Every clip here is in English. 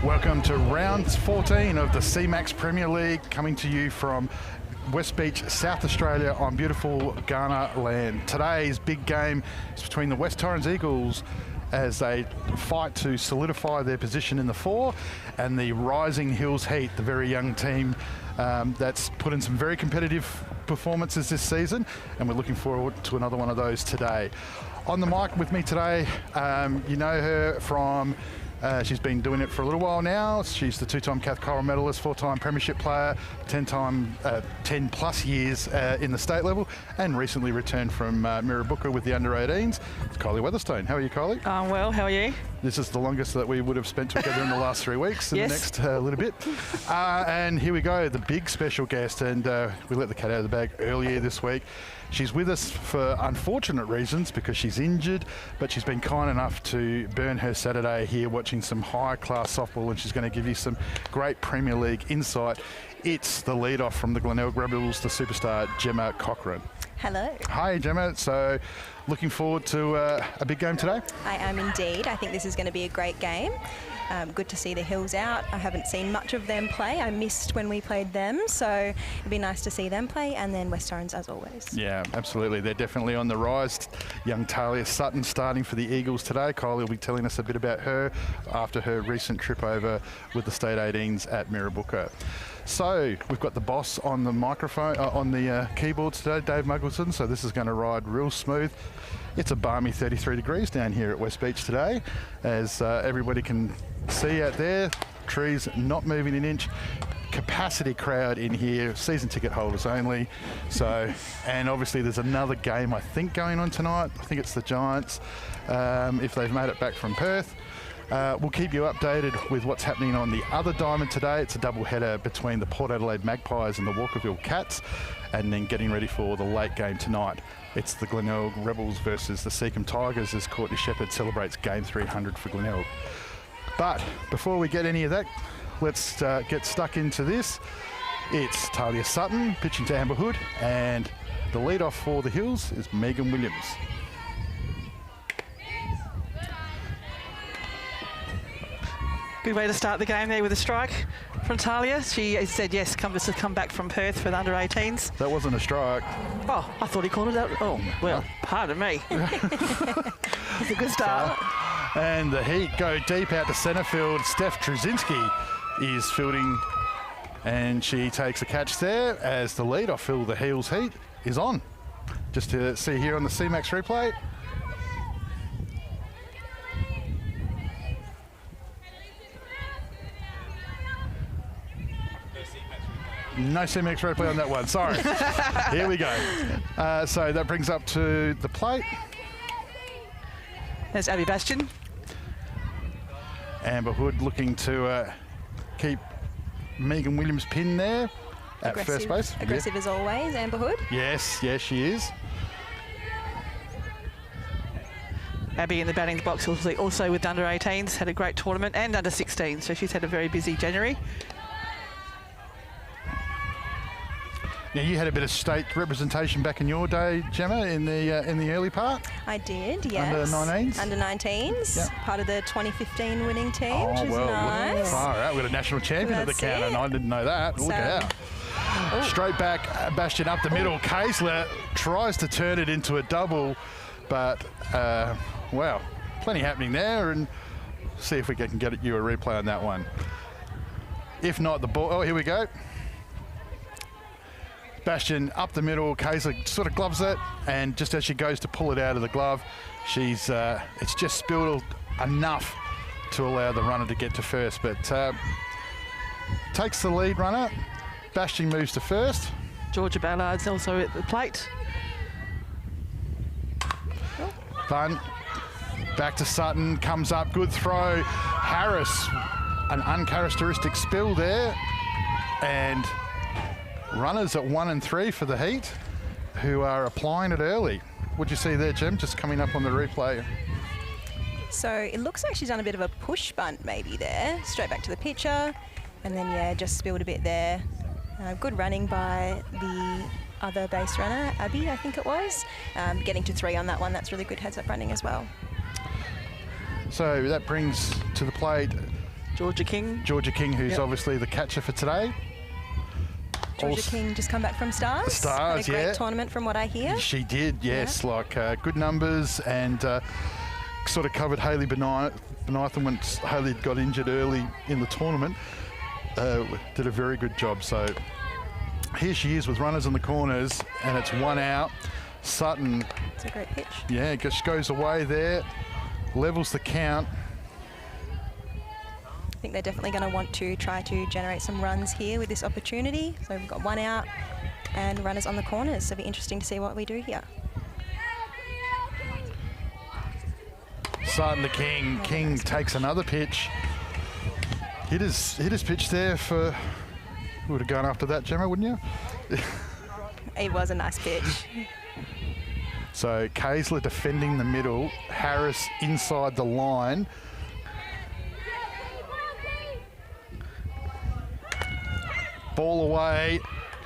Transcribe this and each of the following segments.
Welcome to round 14 of the CMAX Premier League, coming to you from West Beach, South Australia on beautiful Ghana land. Today's big game is between the West Torrens Eagles as they fight to solidify their position in the 4, and the Rising Hills Heat, the very young team that's put in some very competitive performances this season, and we're looking forward to another one of those today. On the mic with me today, you know her from she's been doing it for a little while now. She's the 2-time Cath Coral medalist, 4-time premiership player, 10 plus years in the state level, and recently returned from Mirrabooka with the under-18s. It's Kylie Weatherstone. How are you, Kylie? Well, how are you? This is the longest that we would have spent together in the last 3 weeks. In Yes. the next little bit. And here we go, the big special guest, and we let the cat out of the bag earlier this week. She's with us for unfortunate reasons because she's injured, but she's been kind enough to burn her Saturday here watching some high-class softball, and she's going to give you some great Premier League insight. It's the lead-off from the Glenelg Rebels, the superstar Gemma Cochrane. Hello. Hi, Gemma. So, looking forward to a big game today? I am indeed. I think this is going to be a great game. Good to see the Hills out. I haven't seen much of them play. I missed when we played them, so it'd be nice to see them play, and then West Torrens as always. Yeah, absolutely. They're definitely on the rise. Young Talia Sutton starting for the Eagles today. Kylie will be telling us a bit about her after her recent trip over with the State 18s at Mirrabooka. So we've got the boss on the microphone, on the keyboards today, Dave Muggleton, so this is going to ride real smooth. It's a balmy 33 degrees down here at West Beach today, as everybody can see out there, trees not moving an inch. Capacity crowd in here, season ticket holders only. So, and obviously there's another game I think going on tonight. I think it's the Giants, if they've made it back from Perth. We'll keep you updated with what's happening on the other diamond today. It's a double header between the Port Adelaide Magpies and the Walkerville Cats, and then getting ready for the late game tonight. It's the Glenelg Rebels versus the Seacombe Tigers as Courtney Shepherd celebrates game 300 for Glenelg. But before we get any of that, let's get stuck into this. It's Talia Sutton pitching to Amber Hood, and the lead-off for the Hills is Megan Williams. Good way to start the game there with a strike from Talia. She said yes, come back from Perth for the under-18s. That wasn't a strike. Oh, I thought he called it out. Oh, well, pardon me. It's a good start. And the Heat go deep out to centre field. Steph Trzynski is fielding, and she takes a catch there as the lead-off for the Hills Heat is on. Just to see here on the CMAX replay. No CMAX replay on that one, sorry. Here we go. So that brings up to the plate. There's Abby Bastion. Amber Hood looking to keep Megan Williams pinned there at first base. Aggressive as always, Amber Hood. Yes, she is. Abby in the batting box also with under-18s, had a great tournament, and under-16, so she's had a very busy January. Now, you had a bit of state representation back in your day, Gemma, in the early part. I did, yes. Under-19s? Under-19s, yep. Part of the 2015 winning team, which is well, nice. Far out. We've got a national champion at the counter, and I didn't know that. Look out. Ooh. Straight back, Bastion up the middle. Kaesler tries to turn it into a double, but, wow, plenty happening there, and see if we can get you a replay on that one. If not, the ball, oh, here we go. Bastion up the middle, Kaesler sort of gloves it, and just as she goes to pull it out of the glove, she's it's just spilled enough to allow the runner to get to first, but takes the lead runner. Bastion moves to first. Georgia Ballard's also at the plate. Bunt, back to Sutton, comes up, good throw. Harris, an uncharacteristic spill there, and runners at 1 and 3 for the Heat, who are applying it early. What'd you see there, Jim? Just coming up on the replay. So it looks like she's done a bit of a push bunt maybe there, straight back to the pitcher, and then, yeah, just spilled a bit there. Good running by the other base runner, Abby, I think it was. Getting to 3 on that one, that's really good heads-up running as well. So that brings to the plate Georgia King. Georgia King, who's obviously the catcher for today. Georgia King just come back from Stars. Stars, Had a great tournament from what I hear. She did, yes. Like good numbers and sort of covered Hayley Benatham when Hayley got injured early in the tournament. Did a very good job. So here she is with runners in the corners, and it's 1 out. Sutton. It's a great pitch. Yeah, just goes away there, levels the count. I think they're definitely going to want to try to generate some runs here with this opportunity. So we've got 1 out and runners on the corners. So it'll be interesting to see what we do here. Sutton to King. King takes another pitch. Hit his pitch there for... You would have gone after that, Gemma, wouldn't you? It was a nice pitch. So Kaysler defending the middle. Harris inside the line. Ball away.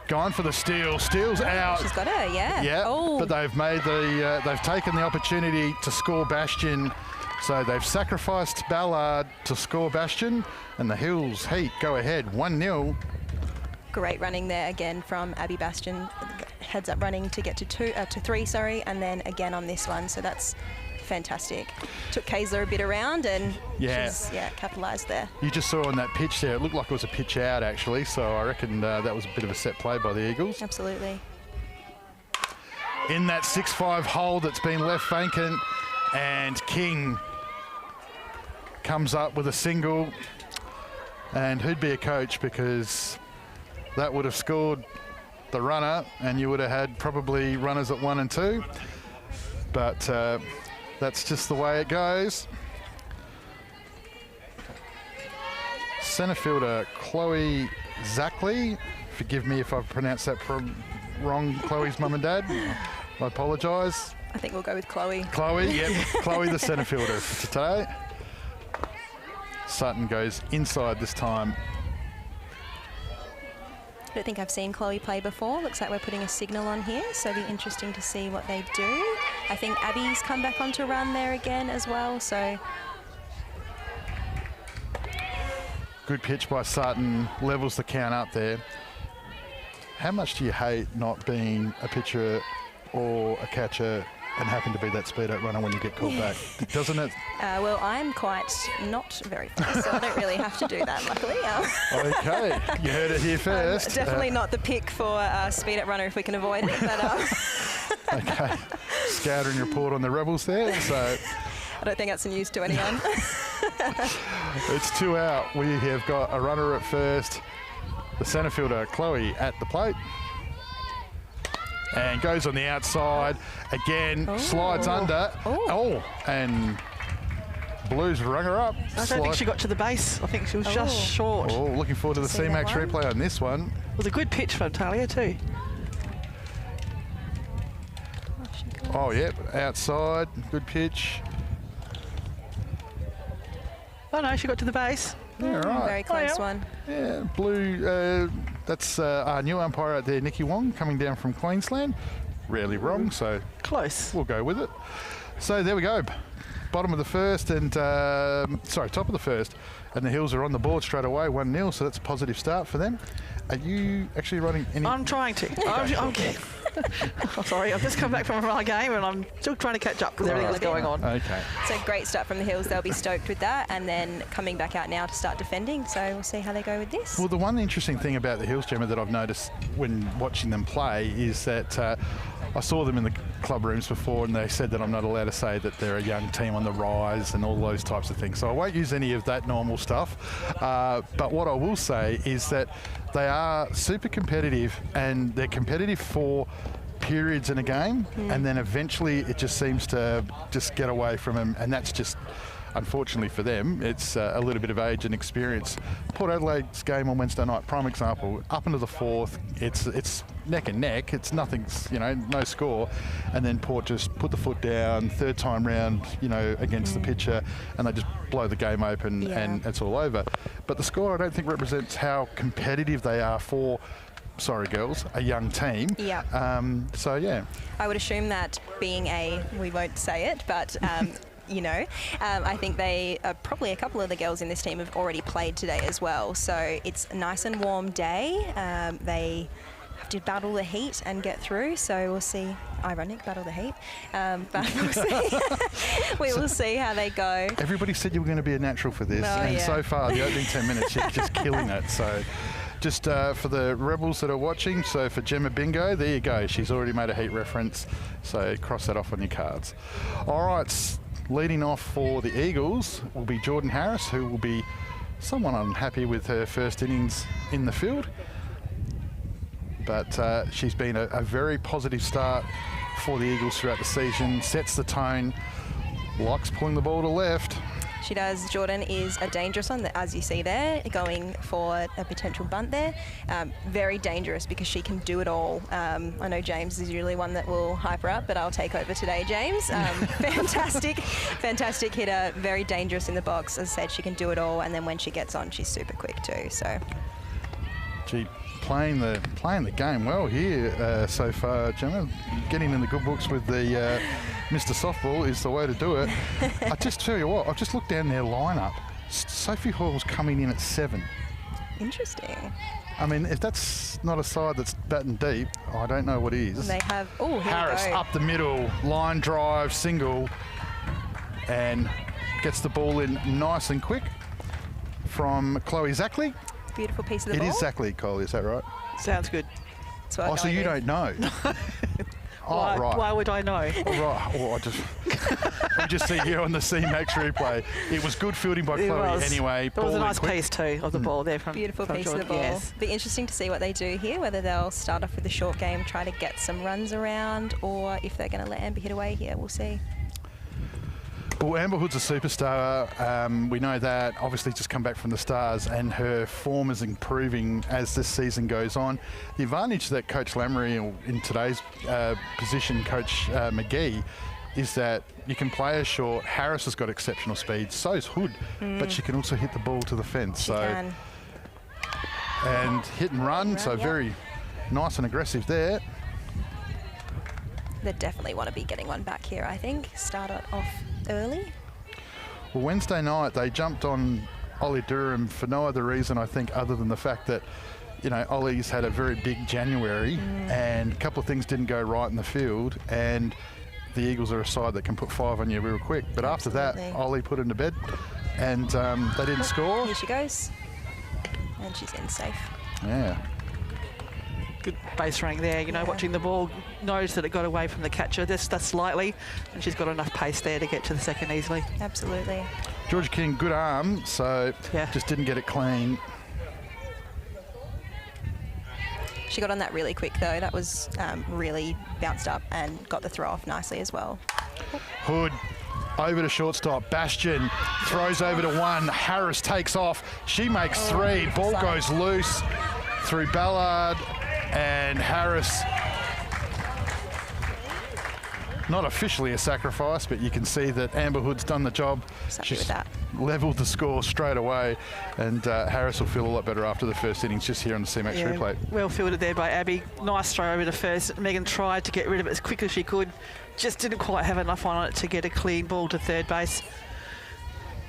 Going for the steal. Steal's out. She's got her, yeah. Yeah, oh. but they've made they've taken the opportunity to score Bastion. So they've sacrificed Ballard to score Bastion, and the Hills Heat go ahead 1-0. Great running there again from Abby Bastion. Heads up running to get to 3, sorry, and then again on this one. So that's fantastic. Took Kaysler a bit around and she's capitalised there. You just saw on that pitch there, it looked like it was a pitch out actually. So I reckon that was a bit of a set play by the Eagles. Absolutely. In that 6-5 hole that's been left vacant, and King comes up with a single, and who'd be a coach, because that would have scored the runner and you would have had probably runners at 1 and 2, but that's just the way it goes. Centre fielder Chloe Zackley, forgive me if I've pronounced that wrong, Chloe's mum and dad, I apologise. I think we'll go with Chloe. Chloe, yep, Chloe the centre fielder for today. Sutton goes inside this time. I don't think I've seen Chloe play before. Looks like we're putting a signal on here, so it'll be interesting to see what they do. I think Abby's come back on to run there again as well, so. Good pitch by Sutton, levels the count up there. How much do you hate not being a pitcher or a catcher and happen to be that speed out runner when you get called back, doesn't it? Well, I'm quite not very fast, so I don't really have to do that, luckily. Okay, you heard it here first. Definitely not the pick for speed out runner if we can avoid it. But, Okay, scouting report on the Rebels there. So I don't think that's news to anyone. It's 2 out. We have got a runner at first. The centre fielder, Chloe, at the plate. And goes on the outside. Again, slides under. And Blues rung her up. I don't think she got to the base. I think she was just short. Oh, looking forward to the CMAX replay on this one. It was a good pitch from Talia too. Oh, yep, outside. Good pitch. Oh, no, she got to the base. Yeah, right. Very close one. Yeah, Blue, that's our new umpire out there, Nikki Wong, coming down from Queensland. Rarely wrong, so close. We'll go with it. So there we go. Bottom of the first and, top of the first. And the Hills are on the board straight away, 1-0, so that's a positive start for them. Are you actually running any? I'm trying to. I'm sorry, I've just come back from my game and I'm still trying to catch up with everything that's going on. Okay. So great start from the Hills. They'll be stoked with that, and then coming back out now to start defending. So we'll see how they go with this. Well, the one interesting thing about the Hills, Gemma, that I've noticed when watching them play is that I saw them in the club rooms before and they said that I'm not allowed to say that they're a young team on the rise and all those types of things. So I won't use any of that normal stuff. But what I will say is that they are super competitive, and they're competitive for periods in a game, and then eventually it just seems to just get away from them, and that's just, unfortunately for them, it's a little bit of age and experience. Port Adelaide's game on Wednesday night, prime example, up into the fourth, it's neck and neck, it's nothing's, no score, and then Port just put the foot down, third time round, against the pitcher, and they just blow the game open, and it's all over. But the score, I don't think, represents how competitive they are for, sorry girls, a young team. Yeah. So yeah. I would assume that being we won't say it, but you know. I think they probably a couple of the girls in this team have already played today as well. So it's a nice and warm day. They have to battle the heat and get through. So we'll see. Ironic, battle the heat. But we'll see. We will see how they go. Everybody said you were going to be a natural for this, and so far, the opening 10 minutes, you're just killing it. So just for the Rebels that are watching, so for Gemma Bingo, there you go. She's already made a heat reference, so cross that off on your cards. All right, leading off for the Eagles will be Jordan Harris, who will be somewhat unhappy with her first innings in the field. But she's been a very positive start for the Eagles throughout the season, sets the tone, likes pulling the ball to left. She does. Jordan is a dangerous one, as you see there, going for a potential bunt there. Very dangerous because she can do it all. I know James is usually one that will hype her up, but I'll take over today, James. Fantastic hitter, very dangerous in the box. As I said, she can do it all, and then when she gets on, she's super quick too. So, gee, playing the game well here so far, Gemma. Getting in the good books with the Mr. Softball is the way to do it. I just tell you what, I've just looked down their lineup. Sophie Hall's coming in at 7. Interesting. I mean, if that's not a side that's batting deep, I don't know what is. They have, oh, Harris up the middle, line drive, single, and gets the ball in nice and quick from Chloe Zackley. Beautiful piece of the ball. It is Zackley, Cole, is that right? Sounds good. Oh, so you don't know? Why, right. Why would I know? Right. Oh, we just see here on the CMAX replay. It was good fielding by Chloe anyway. There was a nice piece too of the ball there from Beautiful piece Jordan. of the ball. Yes. Be interesting to see what they do here, whether they'll start off with a short game, try to get some runs around, or if they're going to let Amber hit away here. We'll see. Well, Amber Hood's a superstar. We know that. Obviously, just come back from the Stars, and her form is improving as this season goes on. The advantage that Coach Lamery, or in today's position, Coach McGee, is that you can play her short. Harris has got exceptional speed. So's Hood, but she can also hit the ball to the fence. She can. And hit and run. So very nice and aggressive there. They definitely want to be getting one back here, I think. Start it off early. Well, Wednesday night they jumped on Ollie Durham for no other reason, I think, other than the fact that, you know, Ollie's had a very big January and a couple of things didn't go right in the field, and the Eagles are a side that can put 5 on you real quick. But after that, Ollie put him to bed and they didn't score. Here she goes. And she's in safe. Yeah. Good base rank there, you know, watching the ball, knows that it got away from the catcher just slightly, and she's got enough pace there to get to the second easily. Absolutely. Georgia King, good arm, so just didn't get it clean. She got on that really quick though. That was really bounced up and got the throw off nicely as well. Hood over to shortstop. Bastion throws over to 1. Harris takes off. She makes 3. Ball goes loose through Ballard. And Harris, not officially a sacrifice, but you can see that Amber Hood's done the job. She's levelled the score straight away, and Harris will feel a lot better after the first innings just here on the CMAX replay. Well fielded there by Abby. Nice throw over to first. Megan tried to get rid of it as quick as she could. Just didn't quite have enough on it to get a clean ball to third base.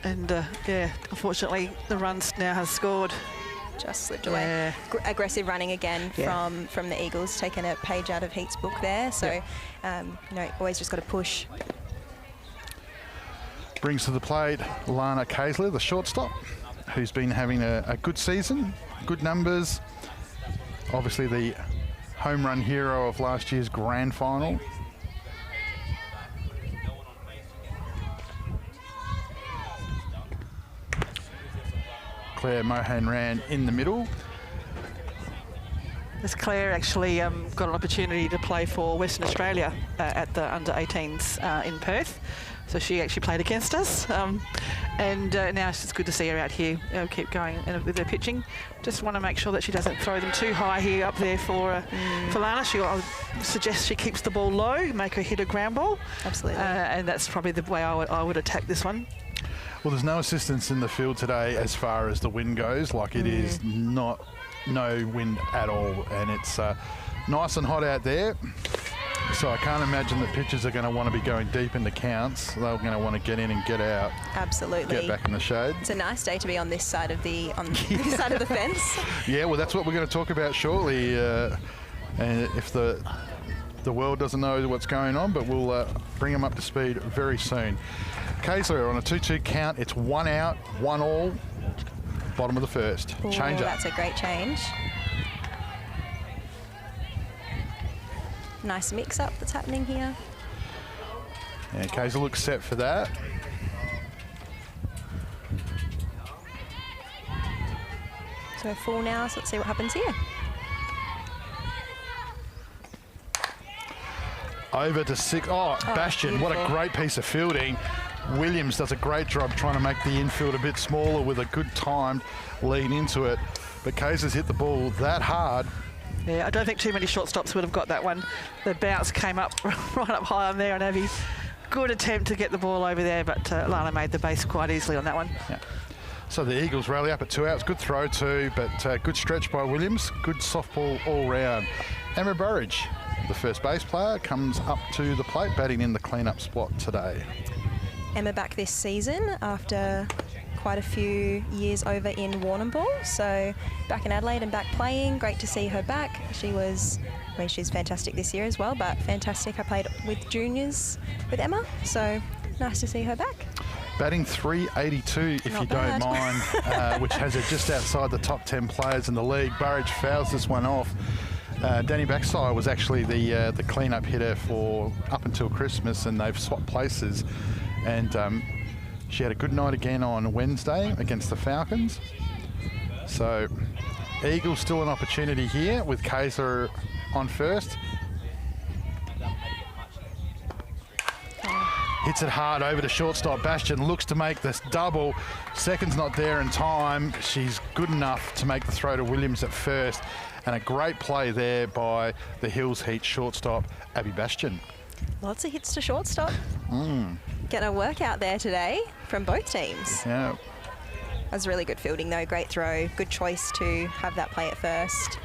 And unfortunately, the runs now has scored. Just slipped away. Aggressive running again from the Eagles, taking a page out of Heat's book there. So, you know, always just got to push. Brings to the plate Lana Kaisler, the shortstop, who's been having a good season, good numbers. Obviously the home run hero of last year's grand final. Claire Mohan ran in the middle. This Claire actually got an opportunity to play for Western Australia at the under-18s in Perth. So she actually played against us. And now it's good to see her out here, keep going with her pitching. Just want to make sure that she doesn't throw them too high here up there for Lana. I would suggest she keeps the ball low, make her hit a ground ball. Absolutely. And that's probably the way I would attack this one. Well, there's no assistance in the field today as far as the wind goes. Like it is no wind at all, and it's nice and hot out there. So I can't imagine that pitchers are going to want to be going deep into counts. They're going to want to get in and get out. Absolutely. Get back in the shade. It's a nice day to be on this side of the this side of the fence. Yeah, well, that's what we're going to talk about shortly. And if the world doesn't know what's going on, but we'll bring them up to speed very soon. Kayser on a 2-2 count. It's 1 out, 1 all. Bottom of the first. Ooh, Change up. That's a great change. Nice mix-up that's happening here. And Kayser looks set for that. So full now, so let's see what happens here. Over to 6. Oh, Bastion, beautiful. what a great piece of fielding. Williams does a great job trying to make the infield a bit smaller with a good timed lead into it. But Kayser's hit the ball that hard. Yeah, I don't think too many shortstops would have got that one. The bounce came up right up high on there, and Abby, good attempt to get the ball over there, but Lana made the base quite easily on that one. Yeah. So the Eagles rally up at 2 outs. Good throw too, but good stretch by Williams. Good softball all round. Emma Burridge, the first base player, comes up to the plate, batting in the clean-up spot today. Emma back this season after quite a few years over in Warrnambool. So back in Adelaide and back playing. Great to see her back. She's fantastic this year as well, but fantastic. I played with juniors with Emma, so nice to see her back. Batting 382, if Not you bad. don't mind, which has her just outside the top 10 players in the league. Burridge fouls this one off. Danny Backside was actually the clean-up hitter for up until Christmas, and they've swapped places. And she had a good night again on Wednesday against the Falcons. So Eagles still an opportunity here with Kayser on first. Hits it hard over to shortstop. Bastion looks to make this double. Second's not there in time. She's good enough to make the throw to Williams at first. And a great play there by the Hills Heat shortstop, Abby Bastion. Lots of hits to shortstop. Getting a workout there today from both teams. Yeah. That was really good fielding though, great throw. Good choice to have that play at first.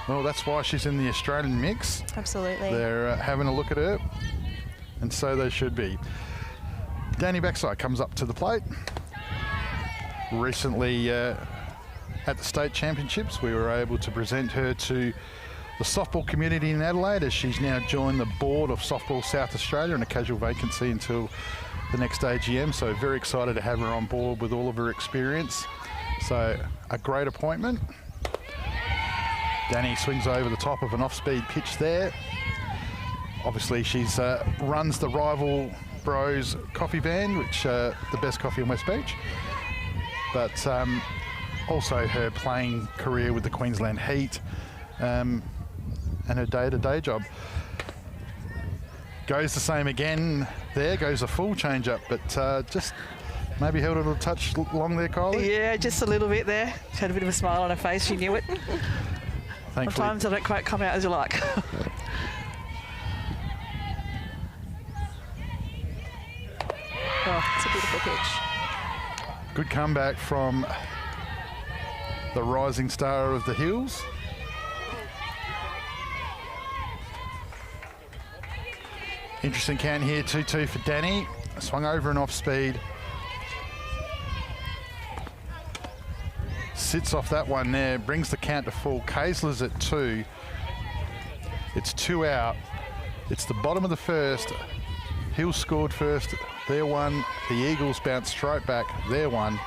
Well, that's why she's in the Australian mix. Absolutely. They're having a look at her, and so they should be. Danny Backside comes up to the plate. Recently at the state championships, we were able to present her to the softball community in Adelaide, as she's now joined the board of Softball South Australia in a casual vacancy until the next AGM. So very excited to have her on board with all of her experience. So a great appointment. Danny swings over the top of an off-speed pitch there. Obviously, she's runs the Rival Bros coffee van, which the best coffee in West Beach. But also her playing career with the Queensland Heat and her day-to-day job. Goes the same again. There goes a full change-up, but just maybe held it a touch long there, Kylie. Yeah, just a little bit there. She had a bit of a smile on her face. She knew it. Thankfully. Sometimes they don't quite come out as you like. Oh, it's a beautiful pitch. Good comeback from the rising star of the Hills. Interesting count here, 2-2 for Danny. Swung over and off speed. Sits off that one there, brings the count to full. Kaysler's at 2. It's 2 out. It's the bottom of the first. Hills scored first. They're 1. The Eagles bounced straight back. They're 1.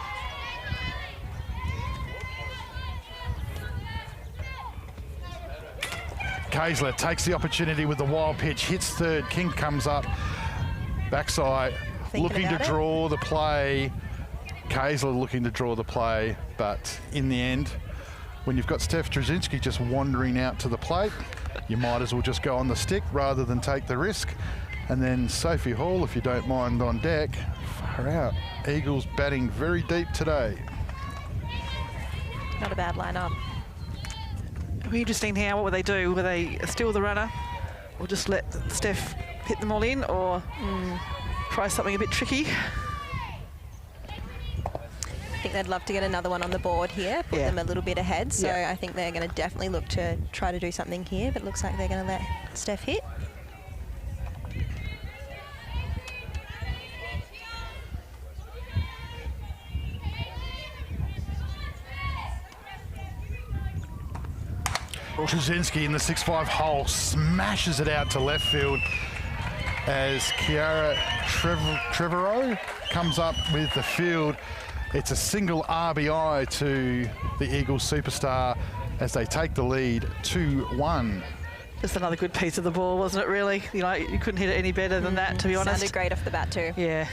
Kaysler takes the opportunity with the wild pitch, hits third. King comes up. Backside looking to draw the play. Kaysler looking to draw the play, but in the end, when you've got Steph Drzezinski just wandering out to the plate, you might as well just go on the stick rather than take the risk. And then Sophie Hall, if you don't mind, on deck. Far out. Eagles batting very deep today. Not a bad lineup. It'll be interesting now, what will they do? Will they steal the runner or just let Steph hit them all in, or try something a bit tricky? I think they'd love to get another one on the board here, put them a little bit ahead. So I think they're going to definitely look to try to do something here, but it looks like they're going to let Steph hit. Trzynski in the 6-5 hole smashes it out to left field as Kiara Trevorrow comes up with the field. It's a single RBI to the Eagles superstar as they take the lead 2-1. Just another good piece of the ball, wasn't it, really? You know, you couldn't hit it any better than that, to be honest. Sounded great off the bat too. Yeah.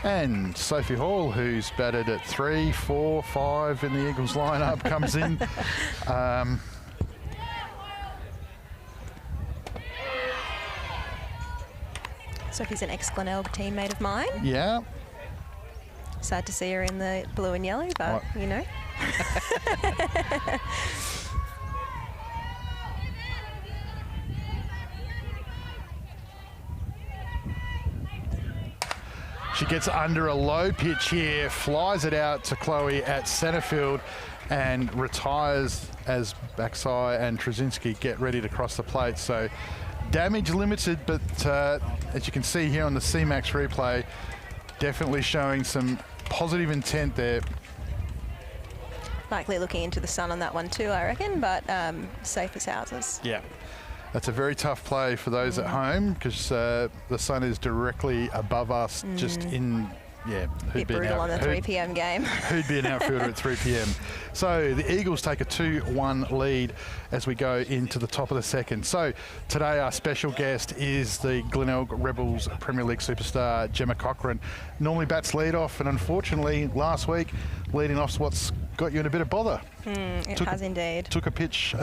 And Sophie Hall, who's batted at 3, 4, 5 in the Eagles lineup, comes in. Sophie's an ex-Glenelg teammate of mine. Yeah. Sad to see her in the blue and yellow, but, you know. She gets under a low pitch here, flies it out to Chloe at centre field and retires as Baksai and Trzynski get ready to cross the plate. So damage limited, but as you can see here on the CMAX replay, definitely showing some positive intent there. Likely looking into the sun on that one too, I reckon, but safe as houses. Yeah. That's a very tough play for those at home because the sun is directly above us, just in, Bit brutal on the 3 p.m. game. Who'd be an outfielder at 3 p.m. So the Eagles take a 2-1 lead as we go into the top of the second. So today our special guest is the Glenelg Rebels Premier League superstar Gemma Cochran. Normally bats lead off, and unfortunately last week leading off's what's got you in a bit of bother. It has indeed. Took a pitch,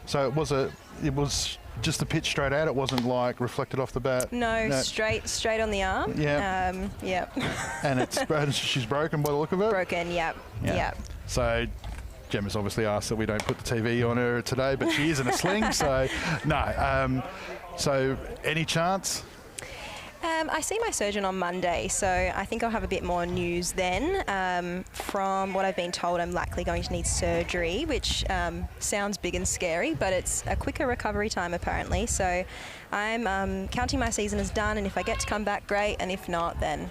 so it was just the pitch straight out. It wasn't like reflected off the bat. No. straight on the arm. Yeah. Yep. And she's broken by the look of it. Broken. Yep. So Gemma's obviously asked that we don't put the TV on her today, but she is in a sling. So no. So any chance? I see my surgeon on Monday, so I think I'll have a bit more news then. From what I've been told, I'm likely going to need surgery, which sounds big and scary, but it's a quicker recovery time apparently. So I'm counting my season as done, and if I get to come back, great, and if not, then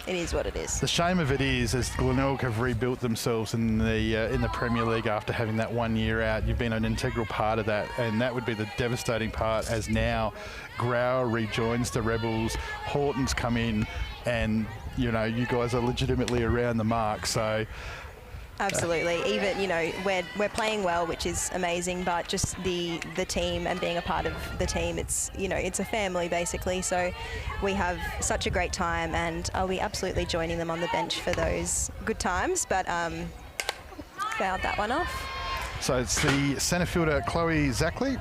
it is what it is. The shame of it is, as Glenelg have rebuilt themselves in the Premier League after having that 1 year out, you've been an integral part of that, and that would be the devastating part as now Grauer rejoins the Rebels, Horton's come in, and you know you guys are legitimately around the mark. So. Absolutely. Even, you know, we're playing well, which is amazing, but just the team and being a part of the team, it's, you know, it's a family basically. So we have such a great time, and I'll be absolutely joining them on the bench for those good times, but fouled that one off. So it's the centre fielder Chloe Zackley.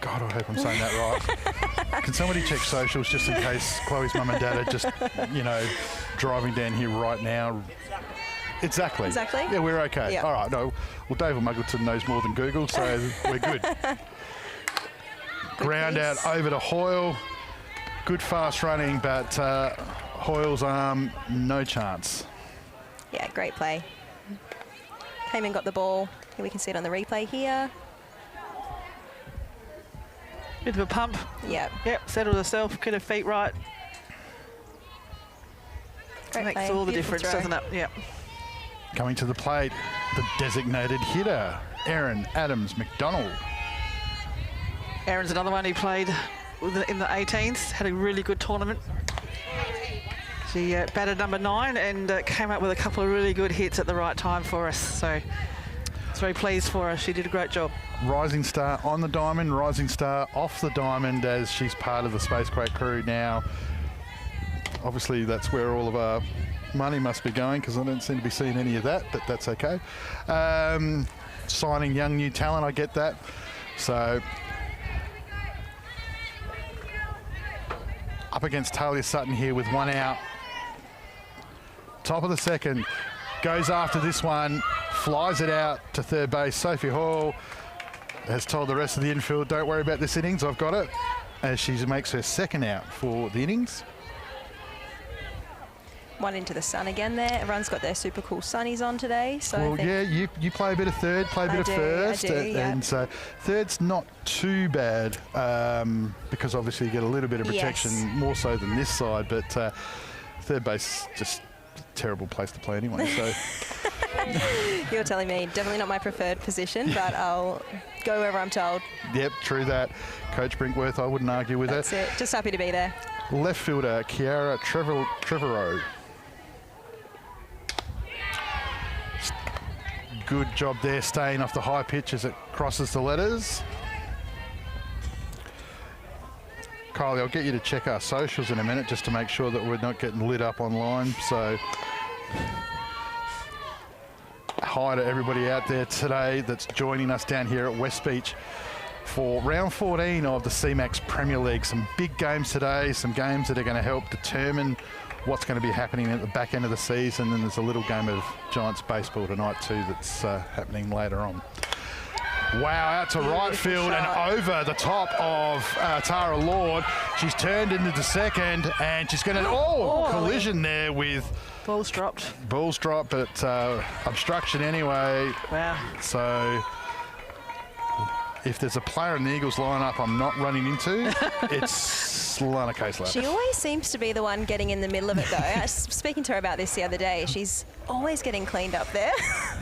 God, I hope I'm saying that right. Can somebody check socials just in case Chloe's mum and dad are just, you know, driving down here right now? Exactly. Yeah, we're okay. Yep. All right. No, well, David Muggleton knows more than Google, so we're good. Ground out over to Hoyle. Good fast running, but Hoyle's arm, no chance. Yeah, great play. Came and got the ball. Here we can see it on the replay here. Bit of a pump. Yep. Settled herself, get her feet right. Great Makes play. all the Beautiful difference, throw. doesn't it? Yep. Coming to the plate, the designated hitter, Erin Adams McDonald. Erin's another one who played in the 18s, had a really good tournament. She batted number 9 and came up with a couple of really good hits at the right time for us. So it's very pleased for her. She did a great job. Rising star on the diamond, rising star off the diamond as she's part of the Space Crate crew now. Obviously, that's where all of our money must be going, because I don't seem to be seeing any of that, but that's okay. Signing young new talent, I get that. So up against Talia Sutton here with 1 out. Top of the second, goes after this one, flies it out to third base. Sophie Hall has told the rest of the infield, don't worry about this innings, I've got it, as she makes her second out for the innings. One into the sun again there. Everyone's got their super cool sunnies on today. So well, I think yeah, you play a bit of third, play a bit of first. And so third's not too bad because obviously you get a little bit of protection, more so than this side, but third base just a terrible place to play anyway. So You're telling me definitely not my preferred position, but I'll go wherever I'm told. Yep, true that. Coach Brinkworth, I wouldn't argue with That's it. Just happy to be there. Left fielder, Kiara Trevorrow. Good job there, staying off the high pitch as it crosses the letters. Kylie, I'll get you to check our socials in a minute just to make sure that we're not getting lit up online. So hi to everybody out there today that's joining us down here at West Beach for round 14 of the CMAX Premier League. Some big games today, some games that are going to help determine what's going to be happening at the back end of the season. And there's a little game of Giants baseball tonight too that's happening later on. Wow, out to right field and over the top of Tara Lord. She's turned into the second and she's going to, collision there with... Ball's dropped. Ball's dropped, but obstruction anyway. Wow. So if there's a player in the Eagles lineup I'm not running into, it's Lana Caselar. She always seems to be the one getting in the middle of it, though. I was speaking to her about this the other day. She's always getting cleaned up there.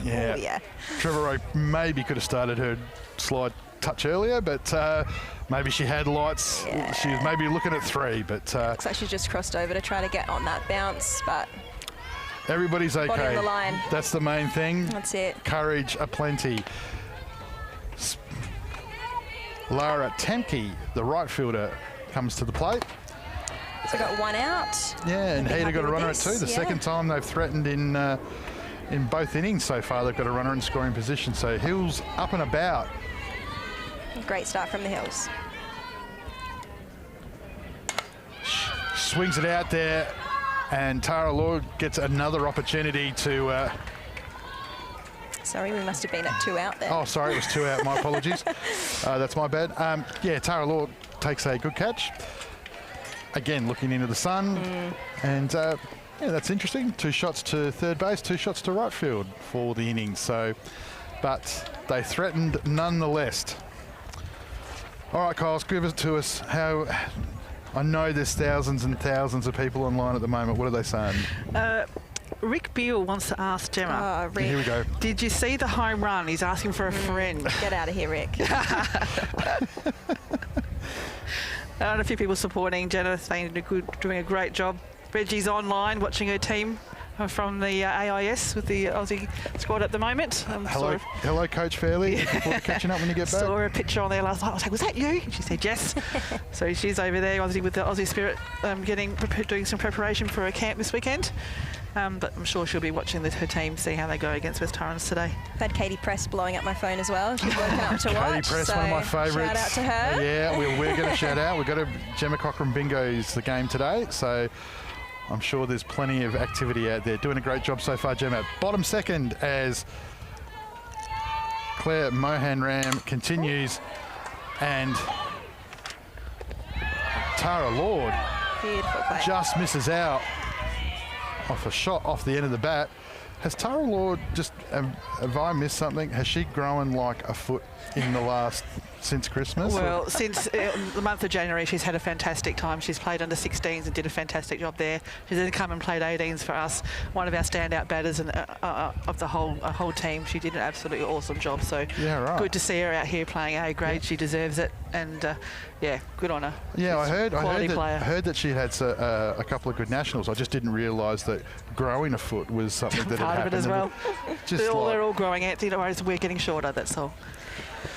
Yeah. Oh, yeah. Trevorrow maybe could have started her slide touch earlier, but maybe she had lights. Yeah. She was maybe looking at 3, but... Looks like she's just crossed over to try to get on that bounce, but... Everybody's okay. Body on the line. That's the main thing. That's it. Courage aplenty. Lara Temke, the right fielder, comes to the plate. So got one out. Yeah, and Heater got a runner at 2. The second time they've threatened in both innings so far. They've got a runner in scoring position. So Hills up and about. Great start from the Hills. Swings it out there, and Tara Lord gets another opportunity to... Sorry, we must have been at 2 out there. Oh, sorry, it was 2 out. My apologies. That's my bad. Yeah, Tara Lord takes a good catch. Again, looking into the sun. And yeah, that's interesting. 2 shots to third base, 2 shots to right field for the innings. So, but they threatened nonetheless. All right, Kyle, give it to us. How... I know there's thousands and thousands of people online at the moment. What are they saying? Rick Beale wants to ask Gemma. Oh, Rick. Here we go. Did you see the home run? He's asking for a friend. Get out of here, Rick. And a few people supporting Jenna, saying doing a great job. Reggie's online watching her team from the AIS with the Aussie squad at the moment. Hello, Coach Fairley. Look forward to catching up when you get back. Saw a picture on there last night. I was like, was that you? And she said yes. So she's over there, obviously, with the Aussie Spirit, doing some preparation for a camp this weekend. But I'm sure she'll be watching her team, see how they go against West Torrens today. I've had Katie Press blowing up my phone as well. She's woken up to watch. Katie Press, one of my favourites. Shout out to her. Yeah, we're going to shout out. We've got a Gemma Cochran Bingo's the game today, so I'm sure there's plenty of activity out there. Doing a great job so far, Gemma. Bottom second as Claire Mohan-Ram continues, and Tara Lord Beautiful play. just misses out off a shot off the end of the bat. Has Tara Lord just, have I missed something? Has she grown like a foot in the last, since Christmas? Well, since the month of January, she's had a fantastic time. She's played under 16s and did a fantastic job there. She's then come and played 18s for us, one of our standout batters of the whole team. She did an absolutely awesome job. So yeah, right. Good to see her out here playing A grade. Yeah. She deserves it, and yeah, good on her. Yeah, I heard that she had a couple of good nationals. I just didn't realise that growing a foot was something that part had of it as well. They're all growing out. We're getting shorter. That's all.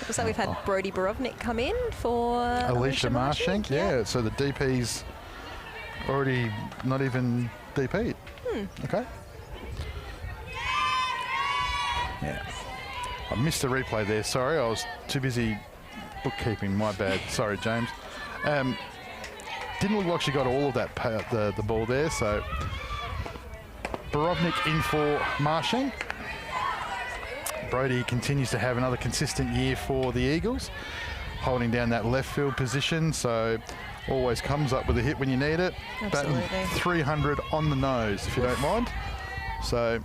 Looks like we've had Brodie Borovnik come in for Alicia Marshank. Yeah, so the DP's already not even DP'd. Okay. Yeah. I missed the replay there. Sorry, I was too busy bookkeeping. My bad. Sorry, James. Didn't look like she got all of that the ball there. So Borovnik in for Marshank. Brodie continues to have another consistent year for the Eagles, holding down that left field position, so always comes up with a hit when you need it. Absolutely. Batting 300 on the nose, if you don't mind. So,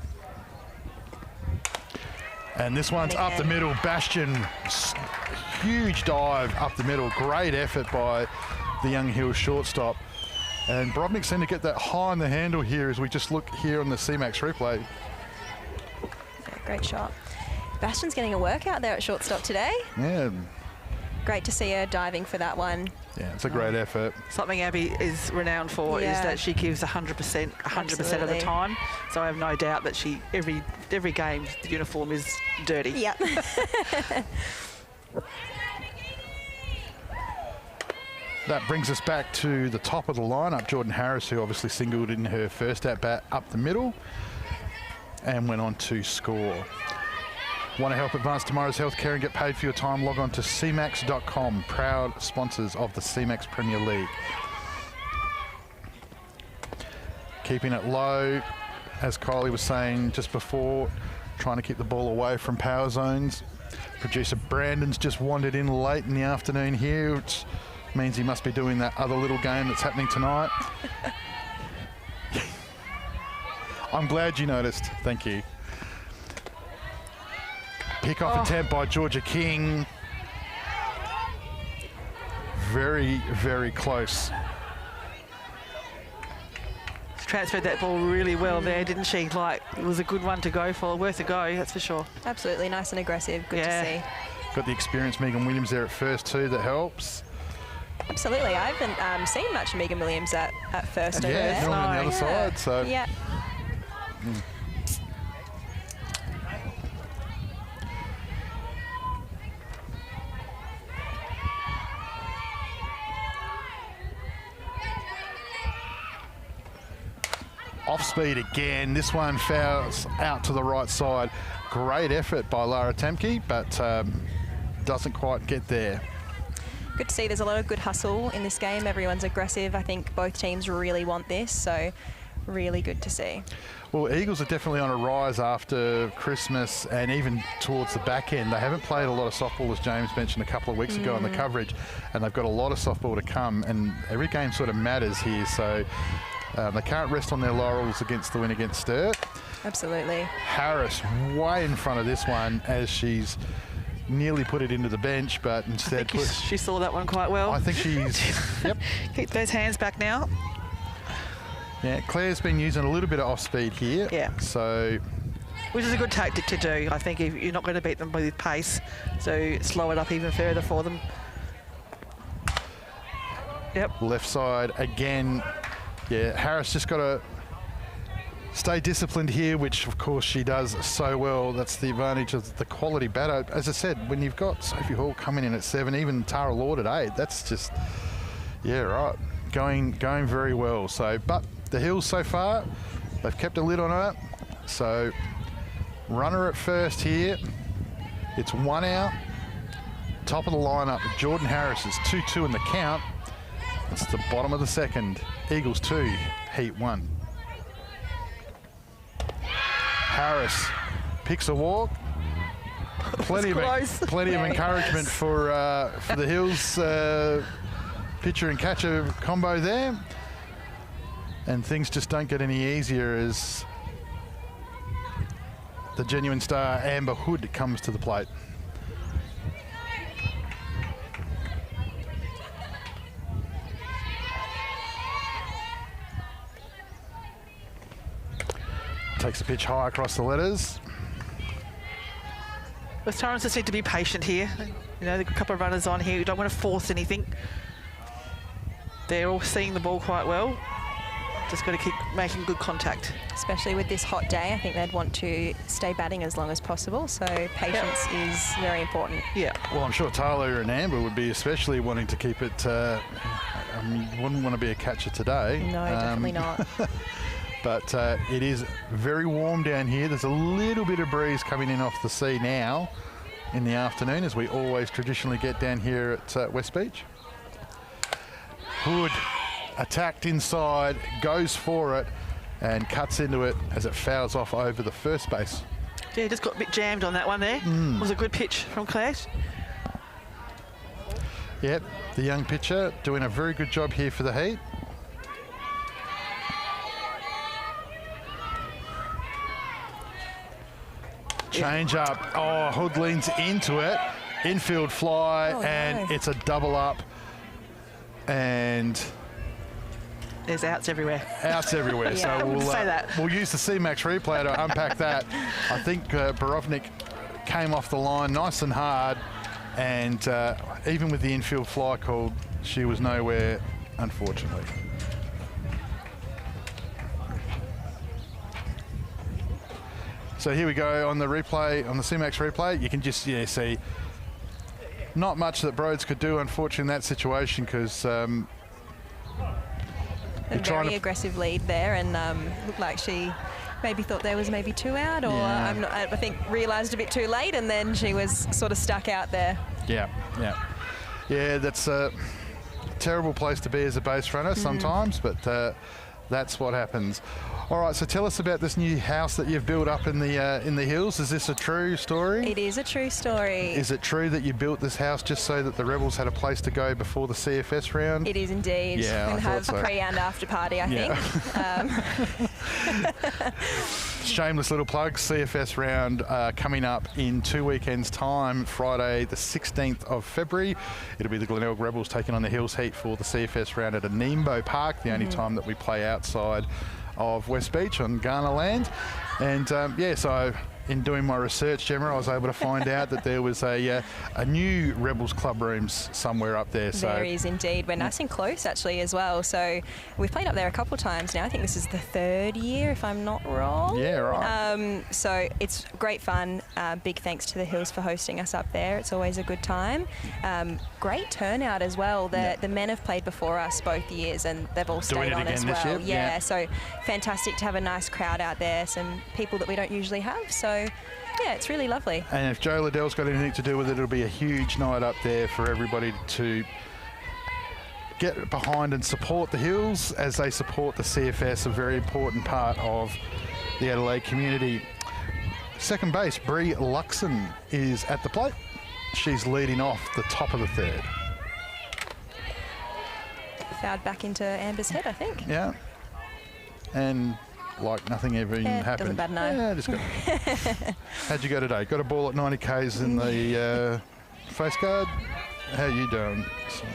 and this one's up the middle. Bastion, huge dive up the middle. Great effort by the Young Hills shortstop. And Borovnik seemed to get that high on the handle here as we just look here on the CMAX replay. Great shot. Bastion's getting a workout there at shortstop today. Yeah. Great to see her diving for that one. Yeah, it's a great effort. Something Abby is renowned for is that she gives 100% of the time. So I have no doubt that she every game the uniform is dirty. Yep. That brings us back to the top of the lineup. Jordan Harris, who obviously singled in her first at-bat up the middle and went on to score. Want to help advance tomorrow's healthcare and get paid for your time? Log on to CMAX.com, proud sponsors of the CMAX Premier League. Keeping it low, as Kylie was saying just before, trying to keep the ball away from power zones. Producer Brandon's just wandered in late in the afternoon here, which means he must be doing that other little game that's happening tonight. I'm glad you noticed. Thank you. Pick-off attempt by Georgia King. Very, very close. She transferred that ball really well there, didn't she? Like, it was a good one to go for, worth a go, that's for sure. Absolutely, nice and aggressive, good to see. Got the experienced Megan Williams there at first too, that helps. Absolutely, I haven't seen much Megan Williams at first over there. Yeah, on the other side, so. Yeah. Off speed again. This one fouls out to the right side. Great effort by Lara Temke, but doesn't quite get there. Good to see there's a lot of good hustle in this game. Everyone's aggressive. I think both teams really want this, so really good to see. Well, Eagles are definitely on a rise after Christmas and even towards the back end. They haven't played a lot of softball, as James mentioned a couple of weeks ago on the coverage, and they've got a lot of softball to come, and every game sort of matters here, so they can't rest on their laurels against the win against Sturt. Absolutely. Harris way in front of this one as she's nearly put it into the bench, but instead she saw that one quite well. I think she's yep. Keep those hands back now. Yeah, Claire's been using a little bit of off speed here. Yeah. So, which is a good tactic to do. I think if you're not going to beat them with pace, so slow it up even further for them. Yep. Left side again. Yeah, Harris just got to stay disciplined here, which of course she does so well. That's the advantage of the quality batter. As I said, when you've got Sophie Hall coming in at 7, even Tara Lord at 8, that's just, yeah, right. Going very well. So, but the Hills so far, they've kept a lid on her. So, runner at first here. It's 1 out. Top of the lineup, Jordan Harris is 2-2 in the count. It's the bottom of the second. Eagles 2, Heat 1. Harris picks a walk. Plenty of encouragement for the Hills pitcher and catcher combo there. And things just don't get any easier as the genuine star Amber Hood comes to the plate. Takes the pitch high across the letters. The Torrens just need to be patient here. You know, there's a couple of runners on here. You don't want to force anything. They're all seeing the ball quite well. Just got to keep making good contact. Especially with this hot day, I think they'd want to stay batting as long as possible. So patience is very important. Yeah. Well, I'm sure Tyler and Amber would be especially wanting to keep it. I mean, you wouldn't want to be a catcher today. No, definitely not. But it is very warm down here. There's a little bit of breeze coming in off the sea now in the afternoon, as we always traditionally get down here at West Beach. Hood attacked inside, goes for it, and cuts into it as it fouls off over the first base. Yeah, just got a bit jammed on that one there. It was a good pitch from Claire. Yep, the young pitcher doing a very good job here for the Heat. Change up. Oh, Hood leans into it. Infield fly, and it's a double up. And There's outs everywhere. Outs everywhere. Yeah. So Say that. we'll use the CMAX replay to unpack that. I think Borovnik came off the line nice and hard, and even with the infield fly called, she was nowhere, unfortunately. So here we go on the replay, on the CMAX replay. You can just see not much that Broads could do, unfortunately, in that situation, because A very aggressive lead there, and looked like she maybe thought there was maybe 2 out, or I think realised a bit too late, and then she was sort of stuck out there. Yeah, that's a terrible place to be as a base runner sometimes, but that's what happens. All right, so tell us about this new house that you've built up in the hills. Is this a true story? It is a true story. Is it true that you built this house just so that the Rebels had a place to go before the CFS round? It is indeed. Yeah, and I have thought so. pre and after party, I think. Shameless little plug, CFS round coming up in 2 weekends' time, Friday the 16th of February. It'll be the Glenelg Rebels taking on the Hills Heat for the CFS round at Anembo Park, the only time that we play outside of West Beach on Ghana land. And so in doing my research, Gemma, I was able to find out that there was a new Rebels club rooms somewhere up there. So there is indeed. We're nice and close actually as well. So we've played up there a couple of times now. I think this is the 3rd year, if I'm not wrong. Yeah, right. So it's great fun. Big thanks to the Hills for hosting us up there. It's always a good time. Great turnout as well. The men have played before us both years, and they've all stayed on as well. This year? Yeah, so fantastic to have a nice crowd out there. Some people that we don't usually have. So yeah, it's really lovely. And if Joe Liddell's got anything to do with it, it'll be a huge night up there for everybody to get behind and support the Hills as they support the CFS, a very important part of the Adelaide community. Second base, Bree Luxon is at the plate. She's leading off the top of the 3rd. Fouled back into Amber's head, I think. Yeah. And like nothing ever even happened. Doesn't matter, no. Yeah, just got. How'd you go today? Got a ball at 90 Ks in the face guard. How you doing? So,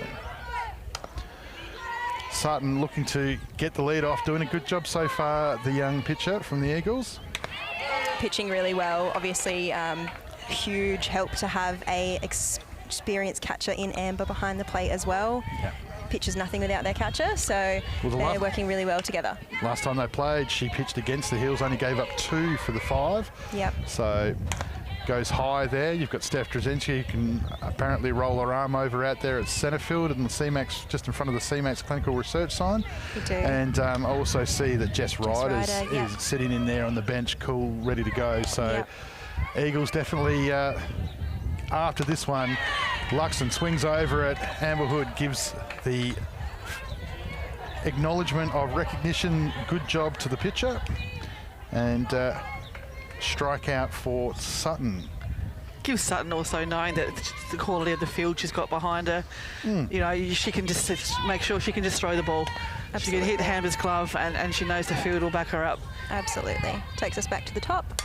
Sutton looking to get the lead off, doing a good job so far, the young pitcher from the Eagles. Pitching really well. Obviously, huge help to have a experienced catcher in Amber behind the plate as well. Yeah. Pitches nothing without their catcher, so they're working really well together. Last time they played, she pitched against the Hills, only gave up 2 for the 5. Yep. So goes high there. You've got Steph Drzezinski, who can apparently roll her arm over out there at centre field and the CMAX, just in front of the CMAX clinical research sign. We do. And I also see that Jess Ryder is sitting in there on the bench, cool, ready to go. So Eagles definitely, after this one, Luxon swings over it. Amber Hood gives the acknowledgement of recognition, good job to the pitcher. And strikeout for Sutton. Gives Sutton also knowing that the quality of the field she's got behind her. You know, she can just make sure she can just throw the ball. Absolutely. She can hit the hammer's glove, and she knows the field will back her up. Absolutely. Takes us back to the top.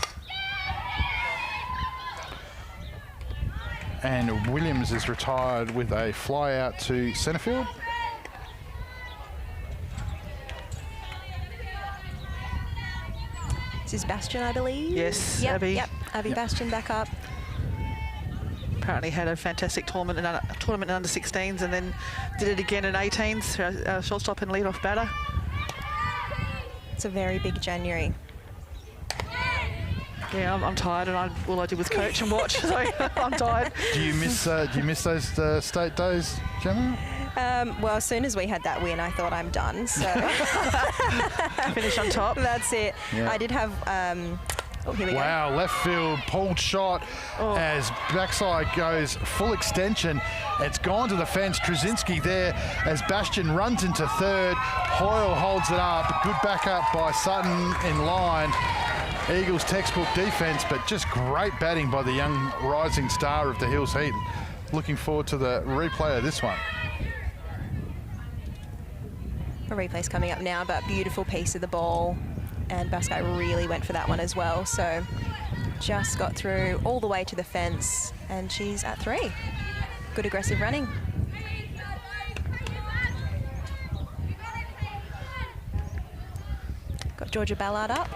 And Williams is retired with a fly out to centre field. This is Bastion, I believe. Yes, yep, Abby. Yep, Abby Bastion back up. Apparently had a fantastic tournament in under 16s, and then did it again in 18s. Shortstop and lead-off batter. It's a very big January. Yeah, I'm tired, and all I did was coach and watch, so I'm tired. Do you miss those state days, Gemma? Well, as soon as we had that win, I thought I'm done. So Finish on top. That's it. Yeah. I did have. Oh, here we go. Wow, left field pulled shot as backside goes full extension. It's gone to the fence. Drzezinski there as Bastion runs into third. Hoyle holds it up. Good backup by Sutton in line. Eagles textbook defence, but just great batting by the young rising star of the Hills Heat. Looking forward to the replay of this one. A replay's coming up now, but beautiful piece of the ball. And Baskai really went for that one as well. So just got through all the way to the fence, and she's at 3. Good aggressive running. Georgia Ballard up.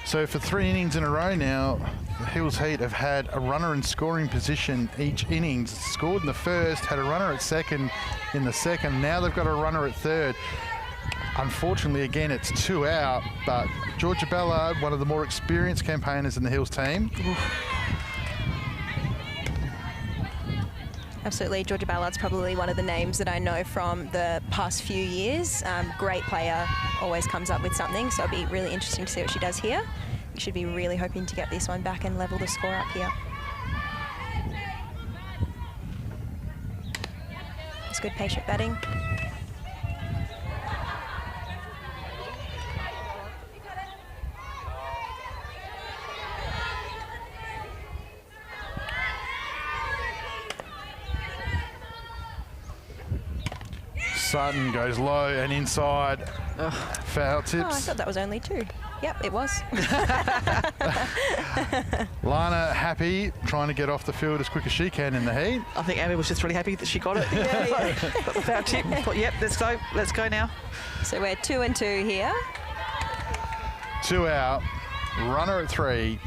So for 3 innings in a row now, the Hills Heat have had a runner in scoring position each innings. Scored in the first, had a runner at second in the second. Now they've got a runner at third. Unfortunately, again, it's 2 out, but Georgia Ballard, one of the more experienced campaigners in the Hills team. Absolutely, Georgia Ballard's probably one of the names that I know from the past few years. Great player, always comes up with something, so it'll be really interesting to see what she does here. We should be really hoping to get this one back and level the score up here. It's good patient batting. Sutton goes low and inside. Foul tips. Oh, I thought that was only 2. Yep, it was. Lana happy, trying to get off the field as quick as she can in the heat. I think Abby was just really happy that she got it. Yeah. Got the foul tip. Thought, yep, let's go now. So we're 2 and 2 here. 2 out, runner at 3,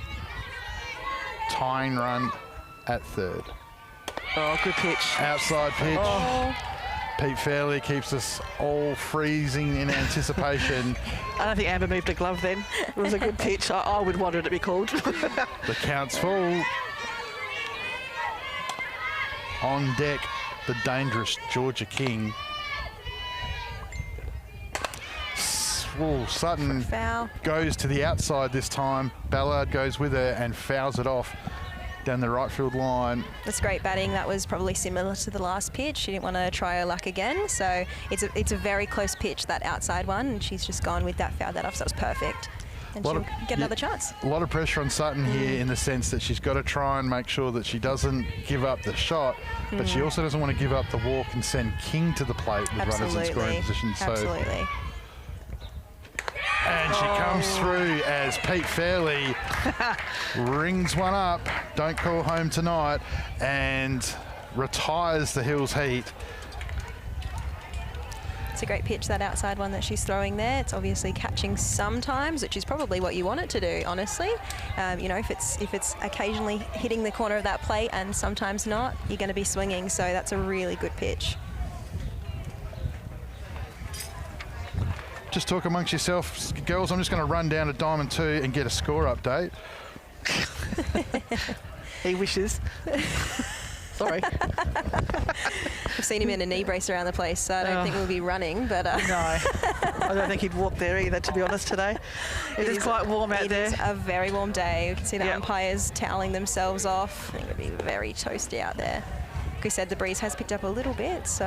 tying run at third. Oh, good pitch. Outside pitch. Oh. Pete Fairley keeps us all freezing in anticipation. I don't think Amber moved a glove then. It was a good pitch. I would want it to be called. The count's full. On deck, the dangerous Georgia King. Sutton Foul. goes to the outside this time. Ballard goes with her and fouls it off down the right field line. That's great batting. That was probably similar to the last pitch. She didn't want to try her luck again. So it's a very close pitch, that outside one, and she's just gone with that, fouled that off, so it was perfect. And she'll get another chance. A lot of pressure on Sutton here in the sense that she's got to try and make sure that she doesn't give up the shot, but she also doesn't want to give up the walk and send King to the plate with runners in scoring position. So, absolutely. and she comes through as Pete Fairley rings one up, don't call home tonight, and retires the Hills Heat. It's a great pitch, that outside one that she's throwing there. It's obviously catching sometimes, which is probably what you want it to do, honestly. You know, if it's occasionally hitting the corner of that plate and sometimes not, you're going to be swinging. So that's a really good pitch. Just talk amongst yourselves, girls. I'm just going to run down to Diamond 2 and get a score update. He wishes. Sorry. I've seen him in a knee brace around the place, so I don't think we'll be running. But No, I don't think he'd walk there either, to be honest, today. It is quite warm out there. It is a very warm day. You can see the Yep. umpires toweling themselves off. I think it'll be very toasty out there. Like we said, the breeze has picked up a little bit, so...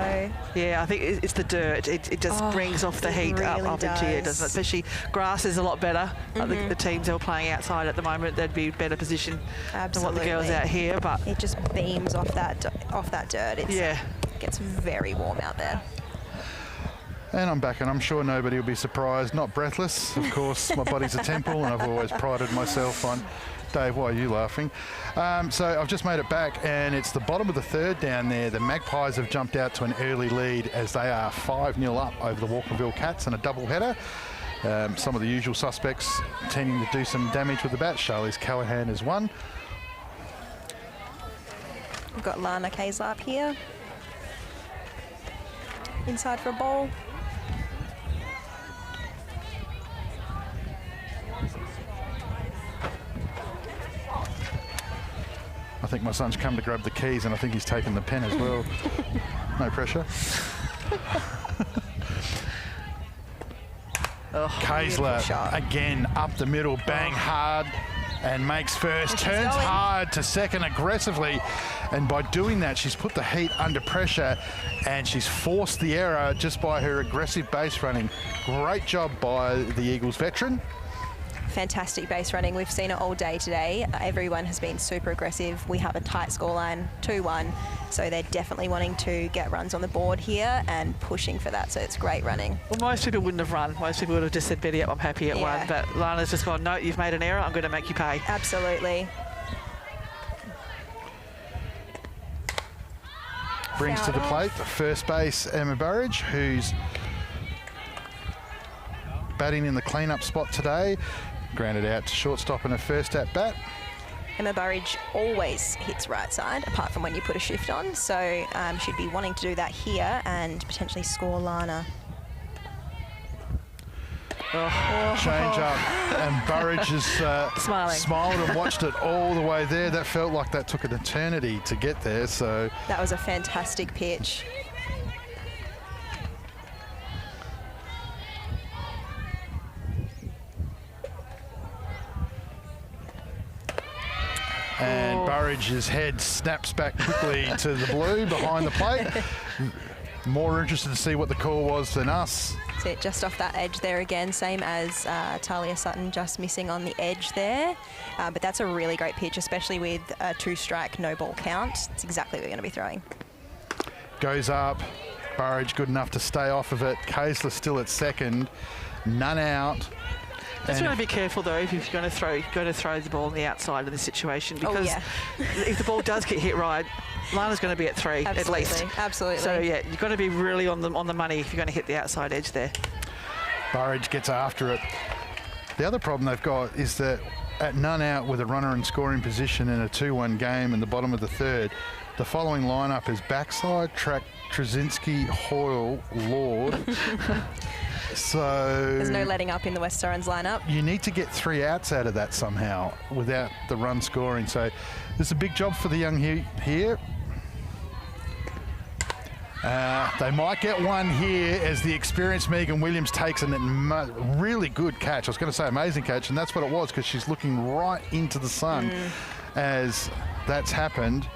Yeah, I think it's the dirt. It just brings off the heat really up into you, doesn't it? Especially grass is a lot better. I think the teams that are playing outside at the moment, they'd be better position than what the girls out here. But it just beams off that dirt. It gets very warm out there. And I'm back, and I'm sure nobody will be surprised. Not breathless, of course. My body's a temple, and I've always prided myself on... Dave, why are you laughing? So I've just made it back, and it's the bottom of the third down there. The Magpies have jumped out to an early lead as they are 5-0 up over the Walkerville Cats in a double header. Some of the usual suspects tending to do some damage with the bat. Charlize Callahan is one. We've got Lana Kaysler up here. Inside for a ball. I think my son's come to grab the keys, and I think he's taken the pen as well. No pressure. Kaysler again up the middle, bang hard, and makes first. Turns hard to second aggressively, and by doing that, she's put the Heat under pressure, and she's forced the error just by her aggressive base running. Great job by the Eagles veteran. Fantastic base running. We've seen it all day today. Everyone has been super aggressive. We have a tight scoreline, 2-1. So they're definitely wanting to get runs on the board here and pushing for that. So it's great running. Well, most people wouldn't have run. Most people would have just said, Betty, I'm happy at one. But Lana's just gone, no, you've made an error. I'm going to make you pay. Absolutely. Brings to the plate the first base, Emma Burridge, who's batting in the clean-up spot today. Grounded out to shortstop in her first at-bat. Emma Burridge always hits right side, apart from when you put a shift on. So she'd be wanting to do that here and potentially score Lana. Change up, and Burridge has smiled and watched it all the way there. That felt like that took an eternity to get there. So that was a fantastic pitch. And Burridge's head snaps back quickly to the blue behind the plate. More interested to see what the call was than us. That's it, just off that edge there again, same as Talia Sutton, just missing on the edge there. But that's a really great pitch, especially with a 2-strike, no ball count. It's exactly what we're going to be throwing. Goes up. Burridge good enough to stay off of it. Kaesler still at second. None out. Just want to be careful though if you're going to throw the ball on the outside of the situation, because if the ball does get hit right, Lana's going to be at 3 at least. Absolutely. So yeah, you've got to be really on the money if you're going to hit the outside edge there. Burridge gets after it. The other problem they've got is that at none out with a runner in scoring position in a 2-1 game in the bottom of the third, the following lineup is backside, Track, Trzynski, Hoyle, Lord. So there's no letting up in the West Torrens lineup. You need to get 3 outs out of that somehow without the run scoring. So there's a big job for the young here. They might get one here as the experienced Megan Williams takes a really good catch. I was going to say amazing catch, and that's what it was, because she's looking right into the sun as that's happened.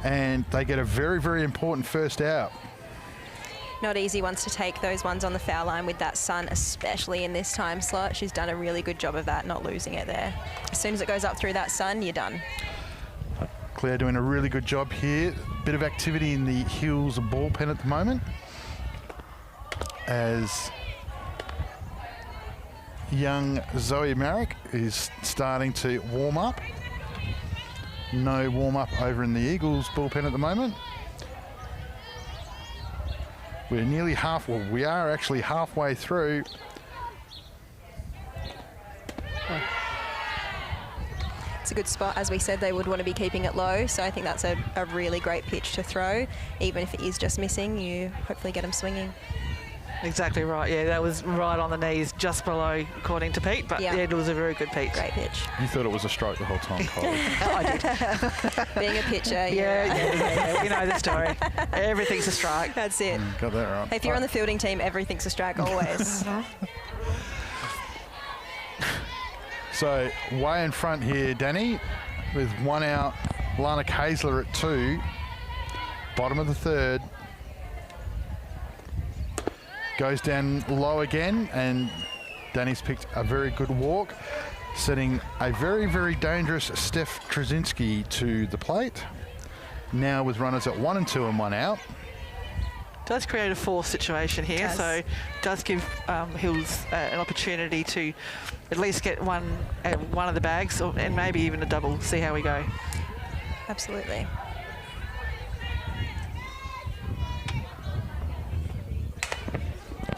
And they get a very, very important first out. Not easy ones to take, those ones on the foul line with that sun, especially in this time slot. She's done a really good job of that, not losing it there. As soon as it goes up through that sun, you're done. Claire doing a really good job here. Bit of activity in the Hills bullpen at the moment, as young Zoe Marrick is starting to warm up. No warm up over in the Eagles bullpen at the moment. We're nearly we are actually halfway through. It's a good spot. As we said, they would want to be keeping it low, so I think that's a really great pitch to throw. Even if it is just missing, you hopefully get them swinging. Exactly right, yeah, that was right on the knees, just below, according to Pete, but yeah, it was a very good pitch. Great pitch. You thought it was a stroke the whole time, Kylie. I did. Being a pitcher, yeah, you know the story. Everything's a strike. That's it. Got that right. Hey, if you're on the fielding team, everything's a strike always. So way in front here, Danny, with 1 out. Lana Kaesler at 2. Bottom of the third. Goes down low again, and Danny's picked a very good walk, setting a very, very dangerous Steph Trzynski to the plate. Now with runners at 1 and 2 and 1 out. Does create a forced situation here, so does give Hills an opportunity to at least get one of the bags, and maybe even a double. See how we go. Absolutely.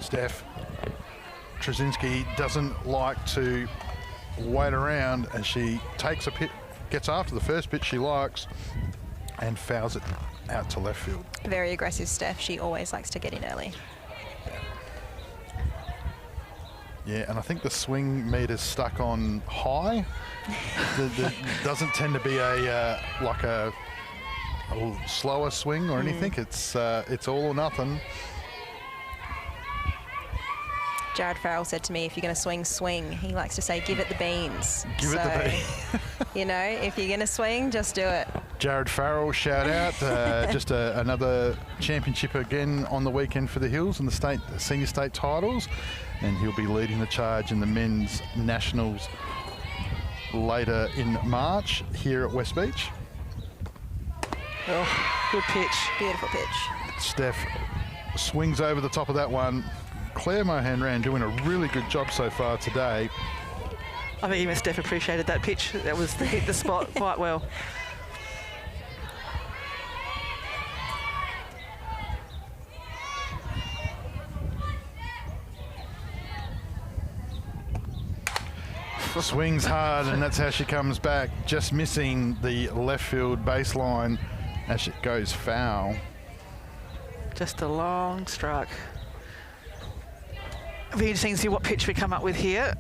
Steph Trzynski doesn't like to wait around, and she takes a pitch, gets after the first pitch she likes, and fouls it out to left field. Very aggressive Steph. She always likes to get in early. Yeah, and I think the swing meter's stuck on high. There doesn't tend to be a like a slower swing or anything. It's all or nothing. Jared Farrell said to me, if you're going to swing, swing. He likes to say, give it the beans. Give it the beans. You know, if you're going to swing, just do it. Jared Farrell, shout out. Just another championship again on the weekend for the Hills in the senior state titles. And he'll be leading the charge in the men's nationals later in March here at West Beach. Oh, good pitch. Beautiful pitch. Steph swings over the top of that one. Claire Mohan-Rand doing a really good job so far today. I think even Steph appreciated that pitch. That was hit the spot quite well. Swings hard, and that's how she comes back, just missing the left field baseline as it goes foul. Just a long strike. It'll be interesting to see what pitch we come up with here.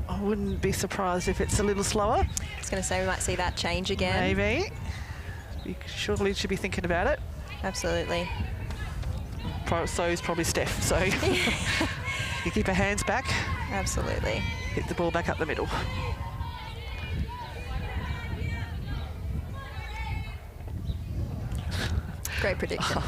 I wouldn't be surprised if it's a little slower. I was going to say we might see that change again. Maybe. You surely should be thinking about it. Absolutely. So is probably Steph. So you keep her hands back. Absolutely. Hit the ball back up the middle. Great prediction.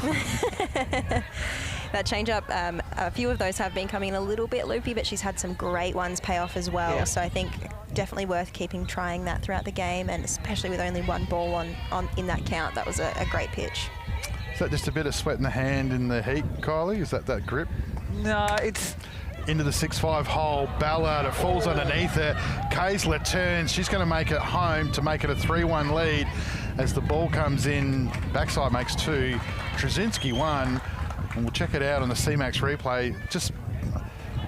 That change-up, a few of those have been coming a little bit loopy, but she's had some great ones pay off as well. Yeah. So I think definitely worth trying that throughout the game, and especially with only one ball on in that count. That was a great pitch. Is that just a bit of sweat in the hand in the heat, Kylie? Is that grip? No, it's... Into the 6-5 hole, Ballard, it falls underneath it. Kaysler turns, she's going to make it home to make it a 3-1 lead as the ball comes in. Backside makes 2, Trzynski 1, and we'll check it out on the CMAX replay. Just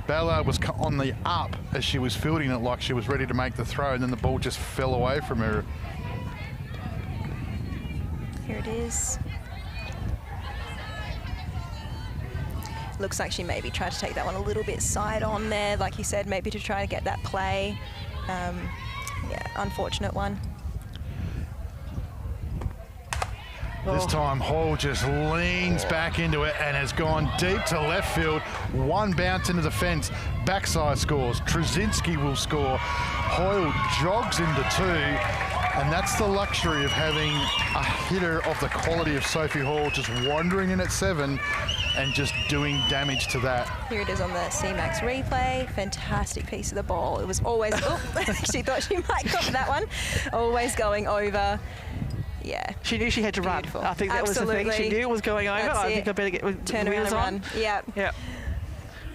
Ballard was on the up as she was fielding it like she was ready to make the throw, and then the ball just fell away from her. Here it is. Looks like she maybe tried to take that one a little bit side on there, like you said, maybe to try to get that play. Yeah, unfortunate one. This time, Hall just leans back into it and has gone deep to left field. One bounce into the fence, backside scores. Trzynski will score. Hoyle jogs into 2, and that's the luxury of having a hitter of the quality of Sophie Hall just wandering in at 7 and just doing damage to that. Here it is on the CMAX replay. Fantastic piece of the ball. It was always, she thought she might cop that one. Always going over. Yeah. She knew she had to Beautiful. run. I think that Absolutely. was the thing. She knew it was going over. That's I think I better get turn the around wheels and on. run. Yeah. Yeah.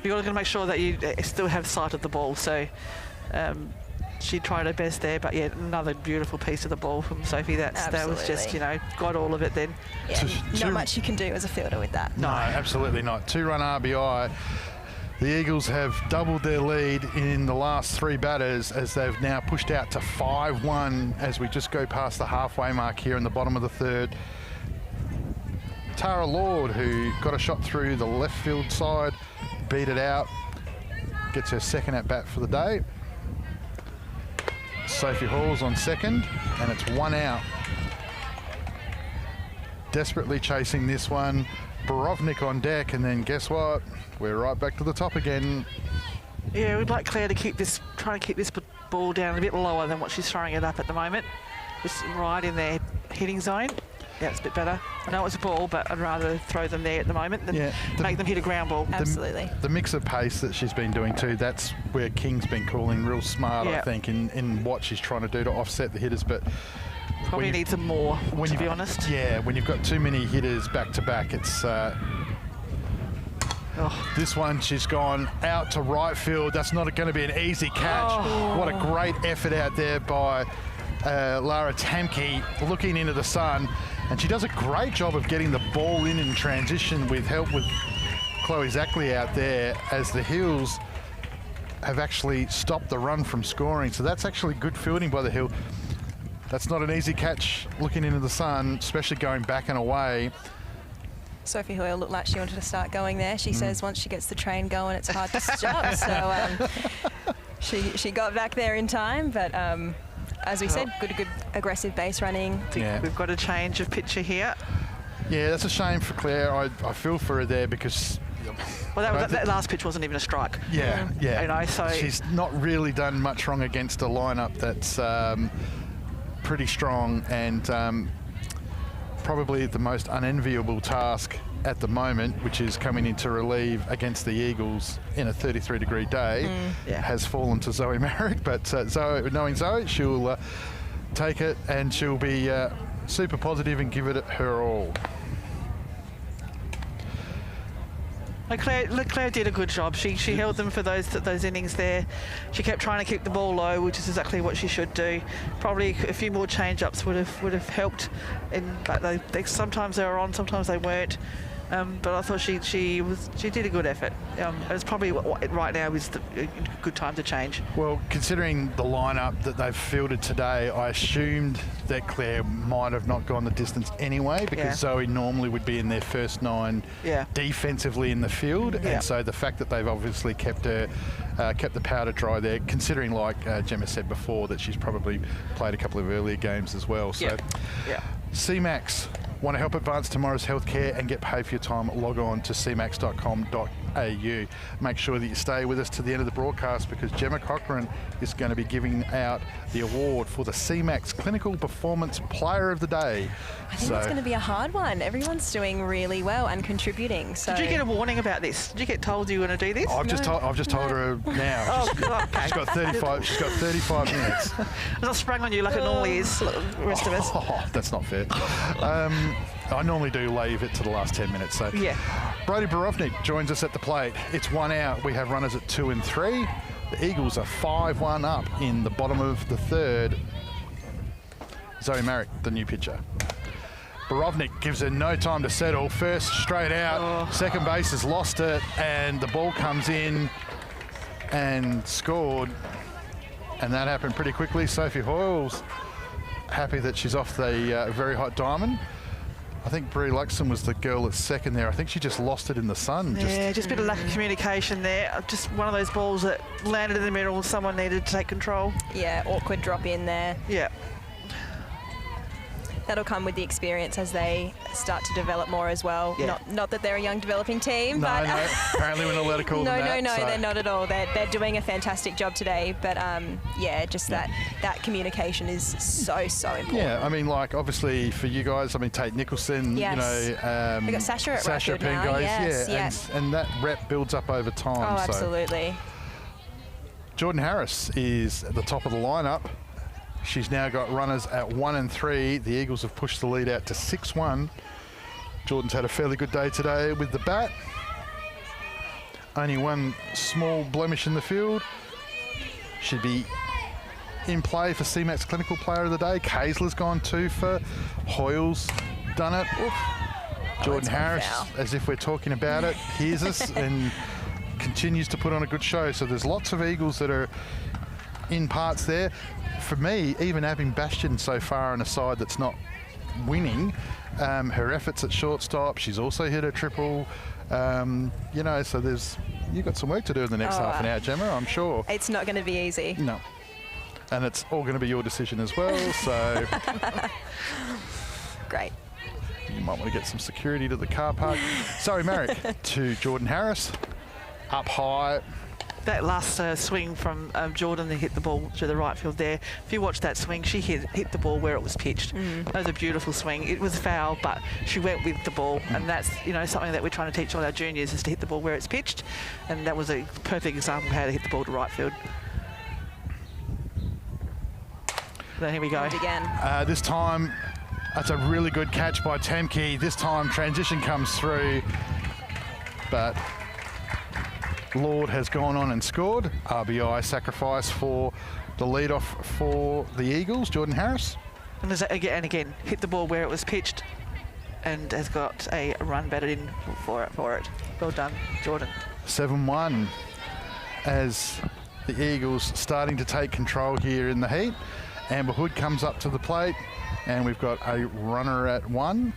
You've got to make sure that you still have sight of the ball. So she tried her best there, but yeah, another beautiful piece of the ball from Sophie. That was just, got all of it then. Yeah, not much you can do as a fielder with that. No, absolutely not. 2-run RBI. The Eagles have doubled their lead in the last 3 batters as they've now pushed out to 5-1 as we just go past the halfway mark here in the bottom of the 3rd. Tara Lord, who got a shot through the left field side, beat it out, gets her 2nd at bat for the day. Sophie Hall's on 2nd, and it's 1 out. Desperately chasing this one. Borovnik on deck, and then guess what? We're right back to the top again. Yeah, we'd like Claire to try to keep this ball down a bit lower than what she's throwing it up at the moment. Just right in their hitting zone. Yeah, it's a bit better. I know it's a ball, but I'd rather throw them there at the moment than make them hit a ground ball. Absolutely. The mix of pace that she's been doing too, that's where King's been calling real smart, I think, in what she's trying to do to offset the hitters. But probably needs some more, to be honest. Yeah, when you've got too many hitters back to back, it's... This one, she's gone out to right field. That's not going to be an easy catch. What a great effort out there by Lara Tamke, looking into the sun. And she does a great job of getting the ball in transition with help with Chloe Zackley out there as the Hills have actually stopped the run from scoring. So that's actually good fielding by the Hill. That's not an easy catch looking into the sun, especially going back and away. Sophie Hoyle looked like she wanted to start going there. She says once she gets the train going, it's hard to stop. So she got back there in time, but as we said, good aggressive base running. Yeah. We've got a change of pitcher here. Yeah, that's a shame for Claire. I feel for her there because... Well, that last pitch wasn't even a strike. Yeah, yeah. You know, so she's not really done much wrong against a lineup that's pretty strong and probably the most unenviable task at the moment, which is coming in to relieve against the Eagles in a 33-degree day, has fallen to Zoe Marrick. But Zoe, knowing Zoe, she'll take it and she'll be super positive and give it her all. Claire did a good job. She held them for those innings there. She kept trying to keep the ball low, which is exactly what she should do. Probably a few more change-ups would have helped. But sometimes they were on, sometimes they weren't. But I thought she did a good effort. It's probably right now is a good time to change. Well, considering the lineup that they've fielded today, I assumed that Claire might have not gone the distance anyway, because Zoe normally would be in their first 9 defensively in the field, and so the fact that they've obviously kept the powder dry there, considering like Gemma said before that she's probably played a couple of earlier games as well. So, CMAX. Want to help advance tomorrow's healthcare and get paid for your time? Log on to cmax.com.au. Make sure that you stay with us to the end of the broadcast, because Gemma Cochran is going to be giving out the award for the CMAX Clinical Performance Player of the Day. I think it's going to be a hard one. Everyone's doing really well and contributing. So did you get a warning about this? Did you get told you were going to do this? I've just told her now. She's got 35. She's got 35 minutes. It's not sprung on you like it normally is, the rest of us. Oh, that's not fair. I normally do leave it to the last 10 minutes. So Brody Borovnik joins us at the plate. It's 1 out. We have runners at 2 and 3. The Eagles are 5-1 up in the bottom of the 3rd. Zoe Marek, the new pitcher. Borovnik gives her no time to settle. First straight out. Second base has lost it, and the ball comes in and scored. And that happened pretty quickly. Sophie Hoyle's happy that she's off the very hot diamond. I think Brie Luxon was the girl at second there. I think she just lost it in the sun. Just a bit of lack of communication there. Just one of those balls that landed in the middle and someone needed to take control. Yeah, awkward drop in there. Yeah. That'll come with the experience as they start to develop more as well. Yeah. Not that they're a young developing team, but no. Apparently we're not allowed to call them that. No, they're not at all. They're doing a fantastic job today, but just that communication is so important. Yeah, I mean, like obviously for you guys, I mean Tate Nicholson, Yes. you know, We got Sasha at right field now. Penn Yes, guys, and that rep builds up over time. Oh, so. absolutely. Jordan Harris is at the top of the lineup. She's now got runners at 1 and 3. The Eagles have pushed the lead out to 6-1. Jordan's had a fairly good day today with the bat. Only one small blemish in the field. Should be in play for CMAX Clinical Player of the Day. Kaysler's gone 2 for. Hoyle's done it. Jordan Harris, as if we're talking about it, hears us and continues to put on a good show. So there's lots of Eagles that are in parts there. For me, even having Bastion so far on a side that's not winning, her efforts at shortstop, she's also hit a triple, you know, so you've got some work to do in the next half an hour, Gemma, I'm sure. It's not going to be easy. No. And it's all going to be your decision as well, so... Great. You might want to get some security to the car park. Zoe Marek to Jordan Harris, up high. That last swing from Jordan that hit the ball to the right field there, if you watch that swing, she hit the ball where it was pitched. That was a beautiful swing. It was foul, but she went with the ball, and that's, you know, something that we're trying to teach all our juniors, is to hit the ball where it's pitched, and that was a perfect example of how to hit the ball to right field. Then here we go. Again. This time, that's a really good catch by Temke. This time, transition comes through, but Lord has gone on and scored. RBI sacrifice for the leadoff for the Eagles, Jordan Harris. And again, hit the ball where it was pitched and has got a run batted in for it. Well done, Jordan. 7-1 as the Eagles starting to take control here in the heat. Amber Hood comes up to the plate, and we've got a runner at 1.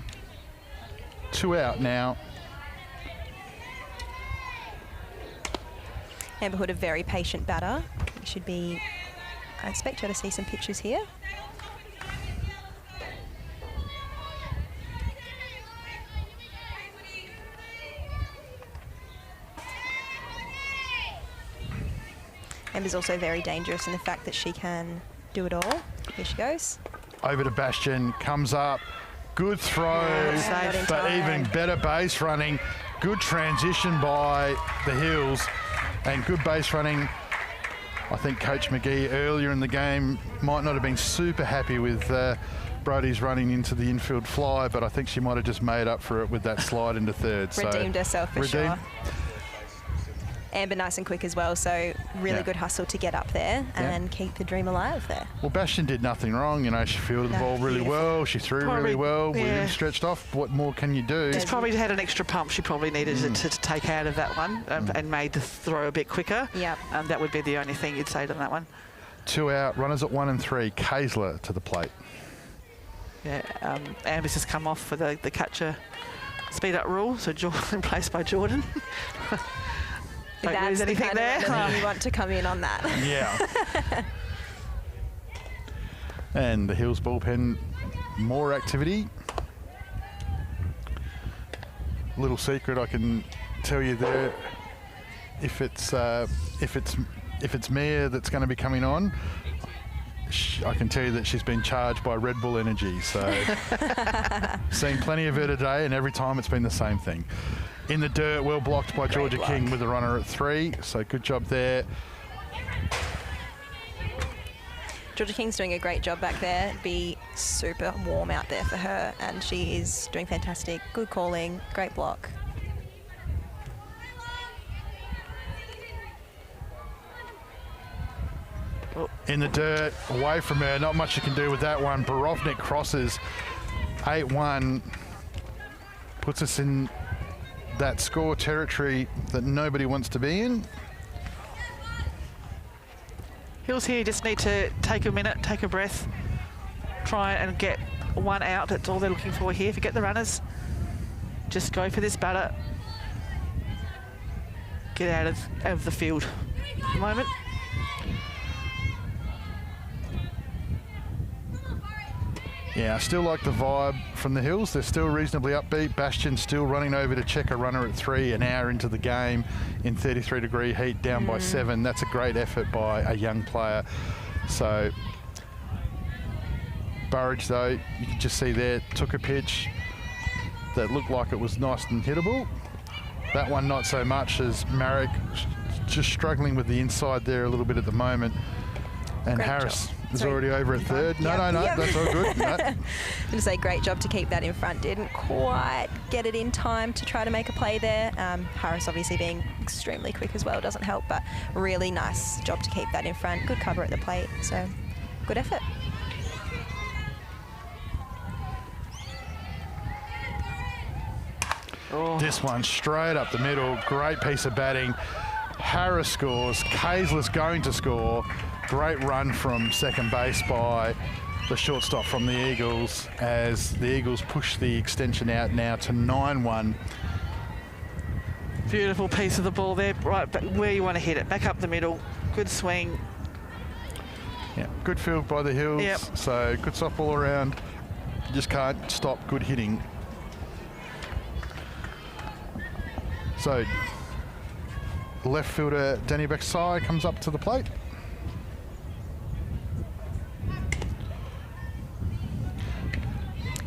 2 out now. Amber Hood, a very patient batter. I expect her to see some pitches here. Amber's also very dangerous in the fact that she can do it all. Here she goes. Over to Bastion, comes up. Good throw, but even better base running. Good transition by the Hills. And good base running. I think Coach McGee earlier in the game might not have been super happy with Brodie's running into the infield fly, but I think she might have just made up for it with that slide into third. Redeemed herself for sure. Amber nice and quick as well, so really good hustle to get up there and keep the dream alive there. Well, Bastion did nothing wrong. You know, she fielded the ball really well. She threw really well. William stretched off. What more can you do? She's probably had an extra pump she probably needed to take out of that one and made the throw a bit quicker. Yep. That would be the only thing you'd say to that one. 2 out, runners at 1 and 3. Kaysler to the plate. Yeah, Amber's just come off for the catcher speed up rule, so Jordan placed by Jordan. Don't lose anything there. You want to come in on that. Yeah. And the Hills bullpen, more activity. Little secret I can tell you there, if it's Mia that's going to be coming on, I can tell you that she's been charged by Red Bull Energy. So seen plenty of her today, and every time it's been the same thing. In the dirt, well blocked by Georgia King with the runner at 3. So good job there. Georgia King's doing a great job back there. It'd be super warm out there for her, and she is doing fantastic. Good calling, great block. In the dirt, away from her, not much you can do with that one. Borovnik crosses 8-1, puts us in that score territory that nobody wants to be in. Hills here just need to take a minute, take a breath, try and get 1 out. That's all they're looking for here. Forget the runners. Just go for this batter. Get out of the field at the moment. Yeah, I still like the vibe from the Hills. They're still reasonably upbeat. Bastion still running over to check a runner at 3 an hour into the game in 33-degree heat, down by 7. That's a great effort by a young player. So Burridge, though, you can just see there, took a pitch that looked like it was nice and hittable. That one not so much, as Marek just struggling with the inside there a little bit at the moment. And Great Harris job. is already over at 3rd. No, that's all good. No. I'm going to say great job to keep that in front. Didn't quite get it in time to try to make a play there. Harris obviously being extremely quick as well doesn't help, but really nice job to keep that in front. Good cover at the plate, so good effort. This one straight up the middle. Great piece of batting. Harris scores. Kaysler's going to score. Great run from second base by the shortstop from the Eagles, as the Eagles push the extension out now to 9-1. Beautiful piece of the ball there, right but where you want to hit it. Back up the middle. Good swing. Yeah, good field by the Hills. Yep. So good softball around. You just can't stop good hitting. So left fielder Danny Beksai comes up to the plate.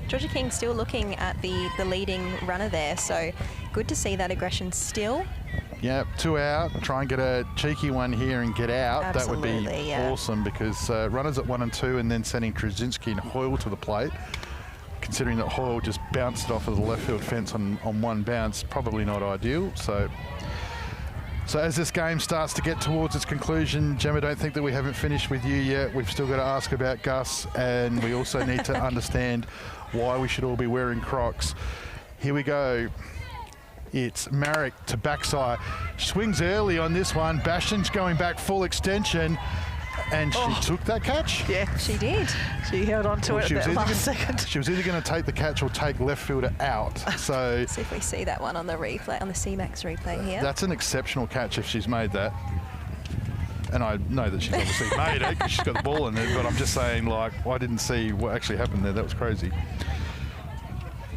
Georgia King still looking at the leading runner there, so good to see that aggression still. Yeah, 2 out. Try and get a cheeky one here and get out. Absolutely, that would be awesome, because runners at 1 and 2, and then sending Trzynski and Hoyle to the plate. Considering that Hoyle just bounced it off of the left field fence on one bounce, probably not ideal. So as this game starts to get towards its conclusion, Gemma, don't think that we haven't finished with you yet. We've still got to ask about Gus, and we also need to understand why we should all be wearing Crocs. Here we go. It's Marek to backside. Swings early on this one. Bastion's going back full extension, and she took that catch. Yeah, she did. She held on to it at that last second. She was either going to take the catch or take left fielder out. So see if we see that one on the replay, on the CMAX replay here. That's an exceptional catch if she's made that. And I know that she's obviously made it because she's got the ball in it, but I'm just saying, like, I didn't see what actually happened there. That was crazy.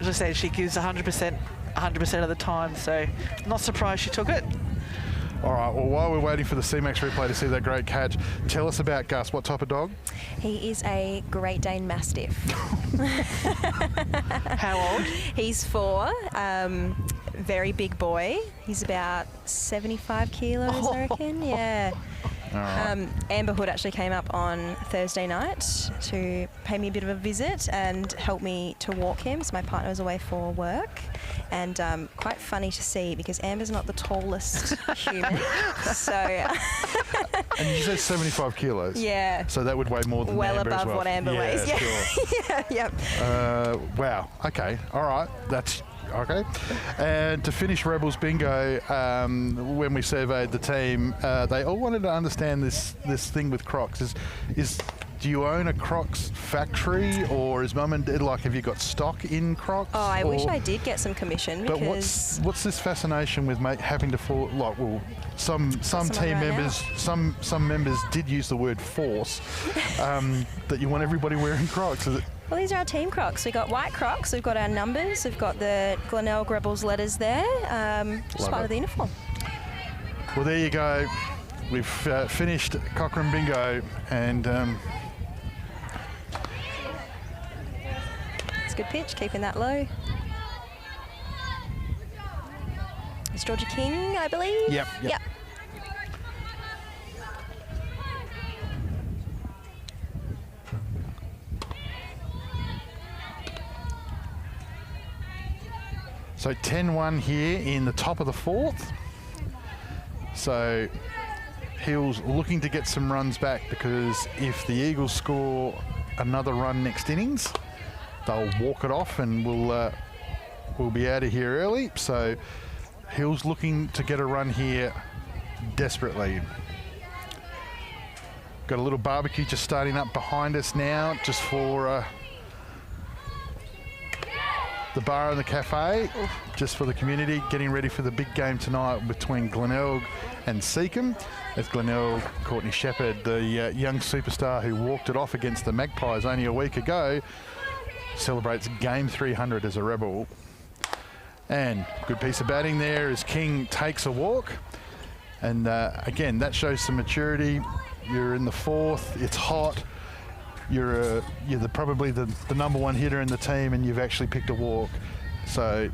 As I said, she gives 100% of the time, so not surprised she took it. All right, well, while we're waiting for the CMAX replay to see that great catch, tell us about Gus. What type of dog? He is a Great Dane Mastiff. How old? He's 4. Very big boy. He's about 75 kilos, I reckon. Yeah. right. Amber Hood actually came up on Thursday night to pay me a bit of a visit and help me to walk him. So my partner was away for work. And quite funny to see because Amber's not the tallest human. So. And you said 75 kilos. Yeah. So that would weigh more than well Amber above as well. what Amber weighs. Yeah. Sure. Yep. Wow. Okay. All right. That's okay. And to finish Rebels Bingo, when we surveyed the team, they all wanted to understand this thing with Crocs. Do you own a Crocs factory, or is Mum and Dad, like, have you got stock in Crocs? Oh, I wish I did get some commission. But because what's this fascination with having to fall, like, well, some team right members, some members did use the word force, that you want everybody wearing Crocs. Is it? Well, these are our team Crocs. We've got white Crocs, we've got our numbers, we've got the Glenelg Rebels letters there, just part of the uniform. Well, there you go. We've finished Cochrane Bingo, and it's a good pitch, keeping that low. It's Georgia King, I believe. Yep. So 10-1 here in the top of the fourth. So Hills looking to get some runs back, because if the Eagles score another run next innings, they'll walk it off and we'll be out of here early. So Hills looking to get a run here desperately. Got a little barbecue just starting up behind us now, just for the bar and the cafe, just for the community, getting ready for the big game tonight between Glenelg and Seacombe. As Glenelg, Courtney Shepherd, the young superstar who walked it off against the Magpies only a week ago, celebrates game 300 as a Rebel. And good piece of batting there as King takes a walk. And again, that shows some maturity. You're in the fourth, it's hot. You're probably the number one hitter in the team, and you've actually picked a walk. So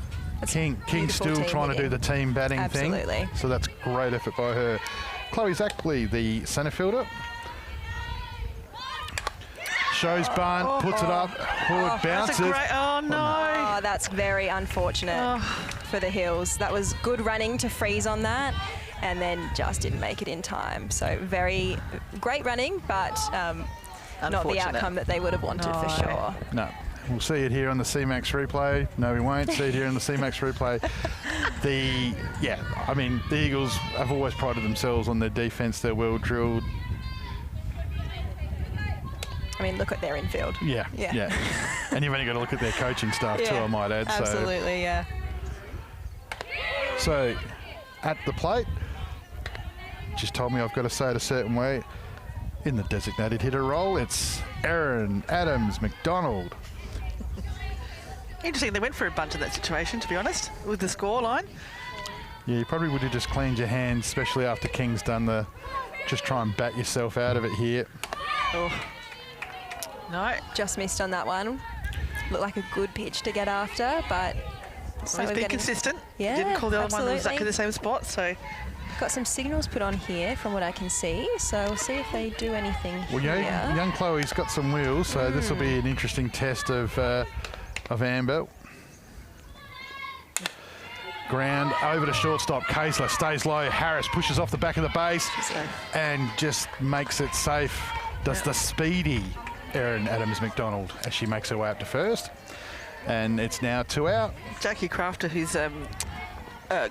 King's still trying to do the team batting thing. Absolutely. So that's great effort by her. Chloe Zackley, the centre fielder. Shows bunt, puts it up, Hood bounces. Oh no! Oh, that's very unfortunate for the Hills. That was good running to freeze on that, and then just didn't make it in time. So very great running, but not the outcome that they would have wanted for sure. No. We'll see it here on the CMAX replay. No, we won't see it here on the CMAX replay. I mean, the Eagles have always prided themselves on their defence. They're well drilled. I mean, look at their infield. Yeah. And you've only got to look at their coaching staff too, I might add. Absolutely, So, at the plate, just told me I've got to say it a certain way. In the designated hitter role, it's Erin Adams-McDonald. Interesting, they went for a bunch in that situation, to be honest, with the scoreline. Yeah, you probably would have just cleaned your hands, especially after King's done the just try and bat yourself out of it here. Oh. No. Just missed on that one. Looked like a good pitch to get after, but... So he's been consistent. Yeah, didn't call the other one absolutely. exactly the same spot, so... Got some signals put on here from what I can see, so we'll see if they do anything Well, here. young Chloe's got some wheels, so this will be an interesting test of Amber. Ground over to shortstop. Kaesler stays low. Harris pushes off the back of the base and just makes it safe. Does the speedy Erin Adams-McDonald as she makes her way up to first. And it's now 2 out. Jackie Crafter, who's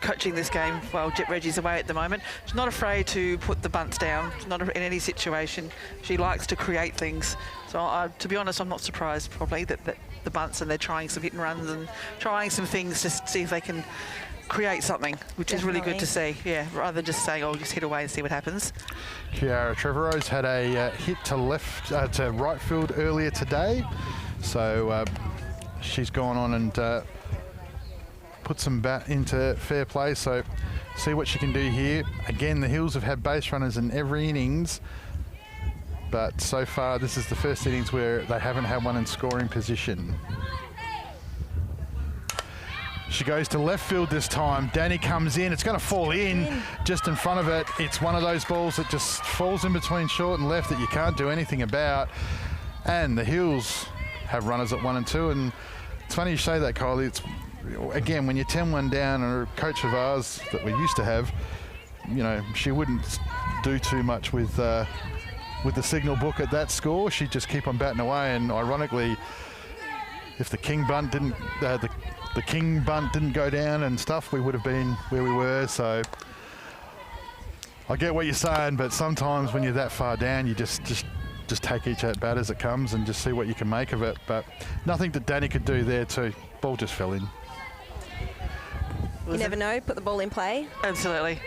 coaching this game while Reggie's away at the moment, she's not afraid to put the bunts down. She's not in any situation. She likes to create things. So to be honest, I'm not surprised probably that the bunts, and they're trying some hit and runs and trying some things to see if they can create something, which is really good to see. Yeah, rather than just saying, oh, just hit away and see what happens. Kiara Trevorrow's had a hit to right field earlier today. So she's gone on and put some bat into fair play. So see what she can do here. Again, the Hills have had base runners in every innings, but so far this is the first innings where they haven't had one in scoring position. She goes to left field this time. Danny comes in. It's going to fall in just in front of it. It's one of those balls that just falls in between short and left that you can't do anything about. And the Hills have runners at 1 and 2. And it's funny you say that, Kylie. It's, again, when you're 10-1 down, and a coach of ours that we used to have, you know, she wouldn't do too much with the signal book at that score. She'd just keep on batting away. And ironically, if the king bunt didn't the king bunt didn't go down and stuff, we would have been where we were. So I get what you're saying, but sometimes when you're that far down, you just take each at bat as it comes and just see what you can make of it. But nothing that Danny could do there too. Ball just fell in. You never know. Put the ball in play. Absolutely.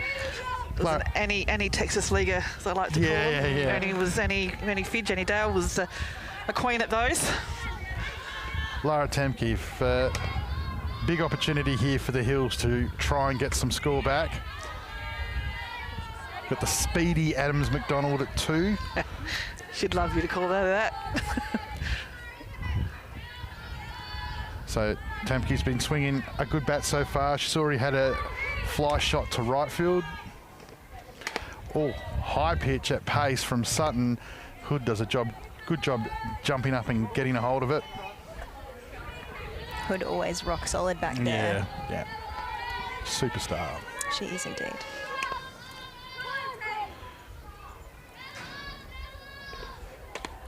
It was any Texas leaguer, as I like to call him. Yeah. Any Fidge, any Dale was a queen at those. Lara Temke, big opportunity here for the Hills to try and get some score back. Got the speedy Adams McDonald at 2. She'd love you to call that. So Temke's been swinging a good bat so far. She's already had a fly shot to right field. Oh, high pitch at pace from Sutton. Hood does a good job jumping up and getting a hold of it. Hood always rock solid back there. Yeah. Superstar. She is indeed.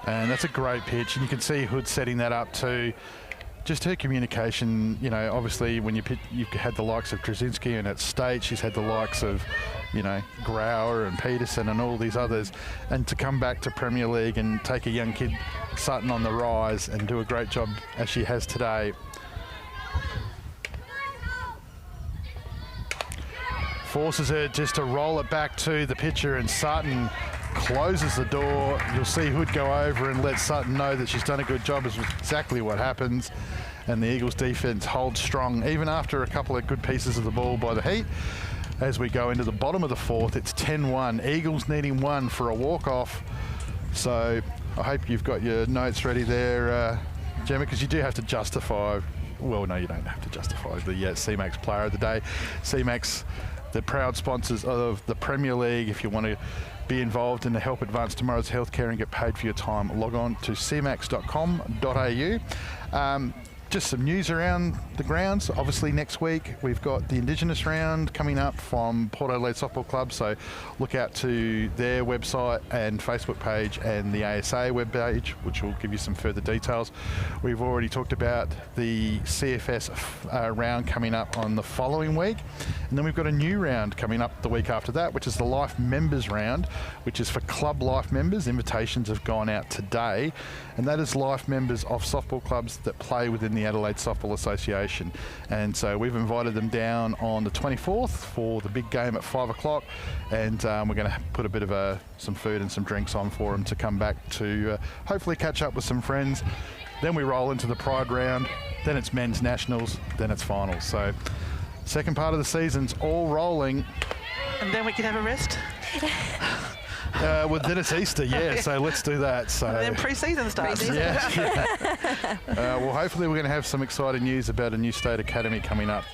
And that's a great pitch, and you can see Hood setting that up too. Just her communication, you know, obviously when you've had the likes of Krasinski, and at state she's had the likes of, you know, Grauer and Peterson and all these others, and to come back to Premier League and take a young kid, Sutton, on the rise and do a great job as she has today. Forces her just to roll it back to the pitcher, and Sutton closes the door. You'll see Hood go over and let Sutton know that she's done a good job, is exactly what happens. And the Eagles defence holds strong, even after a couple of good pieces of the ball by the Heat. As we go into the bottom of the 4th, it's 10-1. Eagles needing 1 for a walk-off. So I hope you've got your notes ready there, Gemma, because you do have to justify, well, no, you don't have to justify the CMAX Player of the Day. CMAX, the proud sponsors of the Premier League. If you want to be involved in the Help Advance Tomorrow's Healthcare and get paid for your time, log on to cmax.com.au. Just some news around the grounds. Obviously next week we've got the Indigenous round coming up from Port Adelaide Softball Club, so look out to their website and Facebook page and the ASA webpage, which will give you some further details. We've already talked about the CFS round coming up on the following week, and then we've got a new round coming up the week after that, which is the Life Members round, which is for club life members. Invitations have gone out today, and that is life members of softball clubs that play within the Adelaide Softball Association. And so we've invited them down on the 24th for the big game at 5 o'clock, and we're going to put a bit of some food and some drinks on for them to come back to hopefully catch up with some friends. Then we roll into the Pride round, then it's men's nationals, then it's finals. So second part of the season's all rolling. And then we can have a rest. Well, then it's Easter, yeah, so let's do that. So and then pre-season starts. Yeah. Well, hopefully we're going to have some exciting news about a new state academy coming up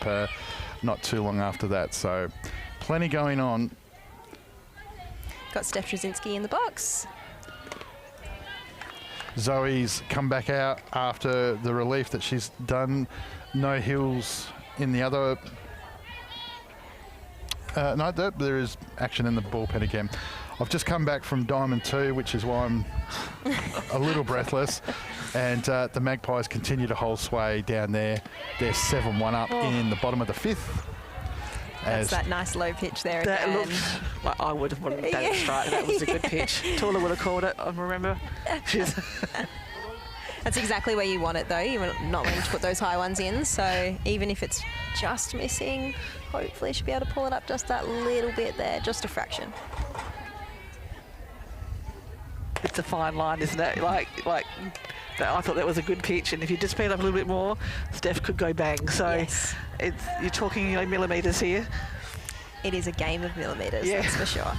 not too long after that. So plenty going on. Got Steph Trzynski in the box. Zoe's come back out after the relief that she's done. No Hills in the other. No, there is action in the bullpen again. I've just come back from Diamond 2, which is why I'm a little breathless. And the Magpies continue to hold sway down there. They're 7-1 up in the bottom of the 5th. That's that nice low pitch there that again. Looked like I would have wanted that strike. That was a good pitch. Tula would have called it, I remember. That's exactly where you want it, though. You're not wanting to put those high ones in. So even if it's just missing, hopefully she'll be able to pull it up just that little bit there, just a fraction. It's a fine line, isn't it? Like I thought that was a good pitch, and if you just speed up a little bit more, Steph could go bang. So yes. You're talking millimetres here. It is a game of millimetres, that's for sure.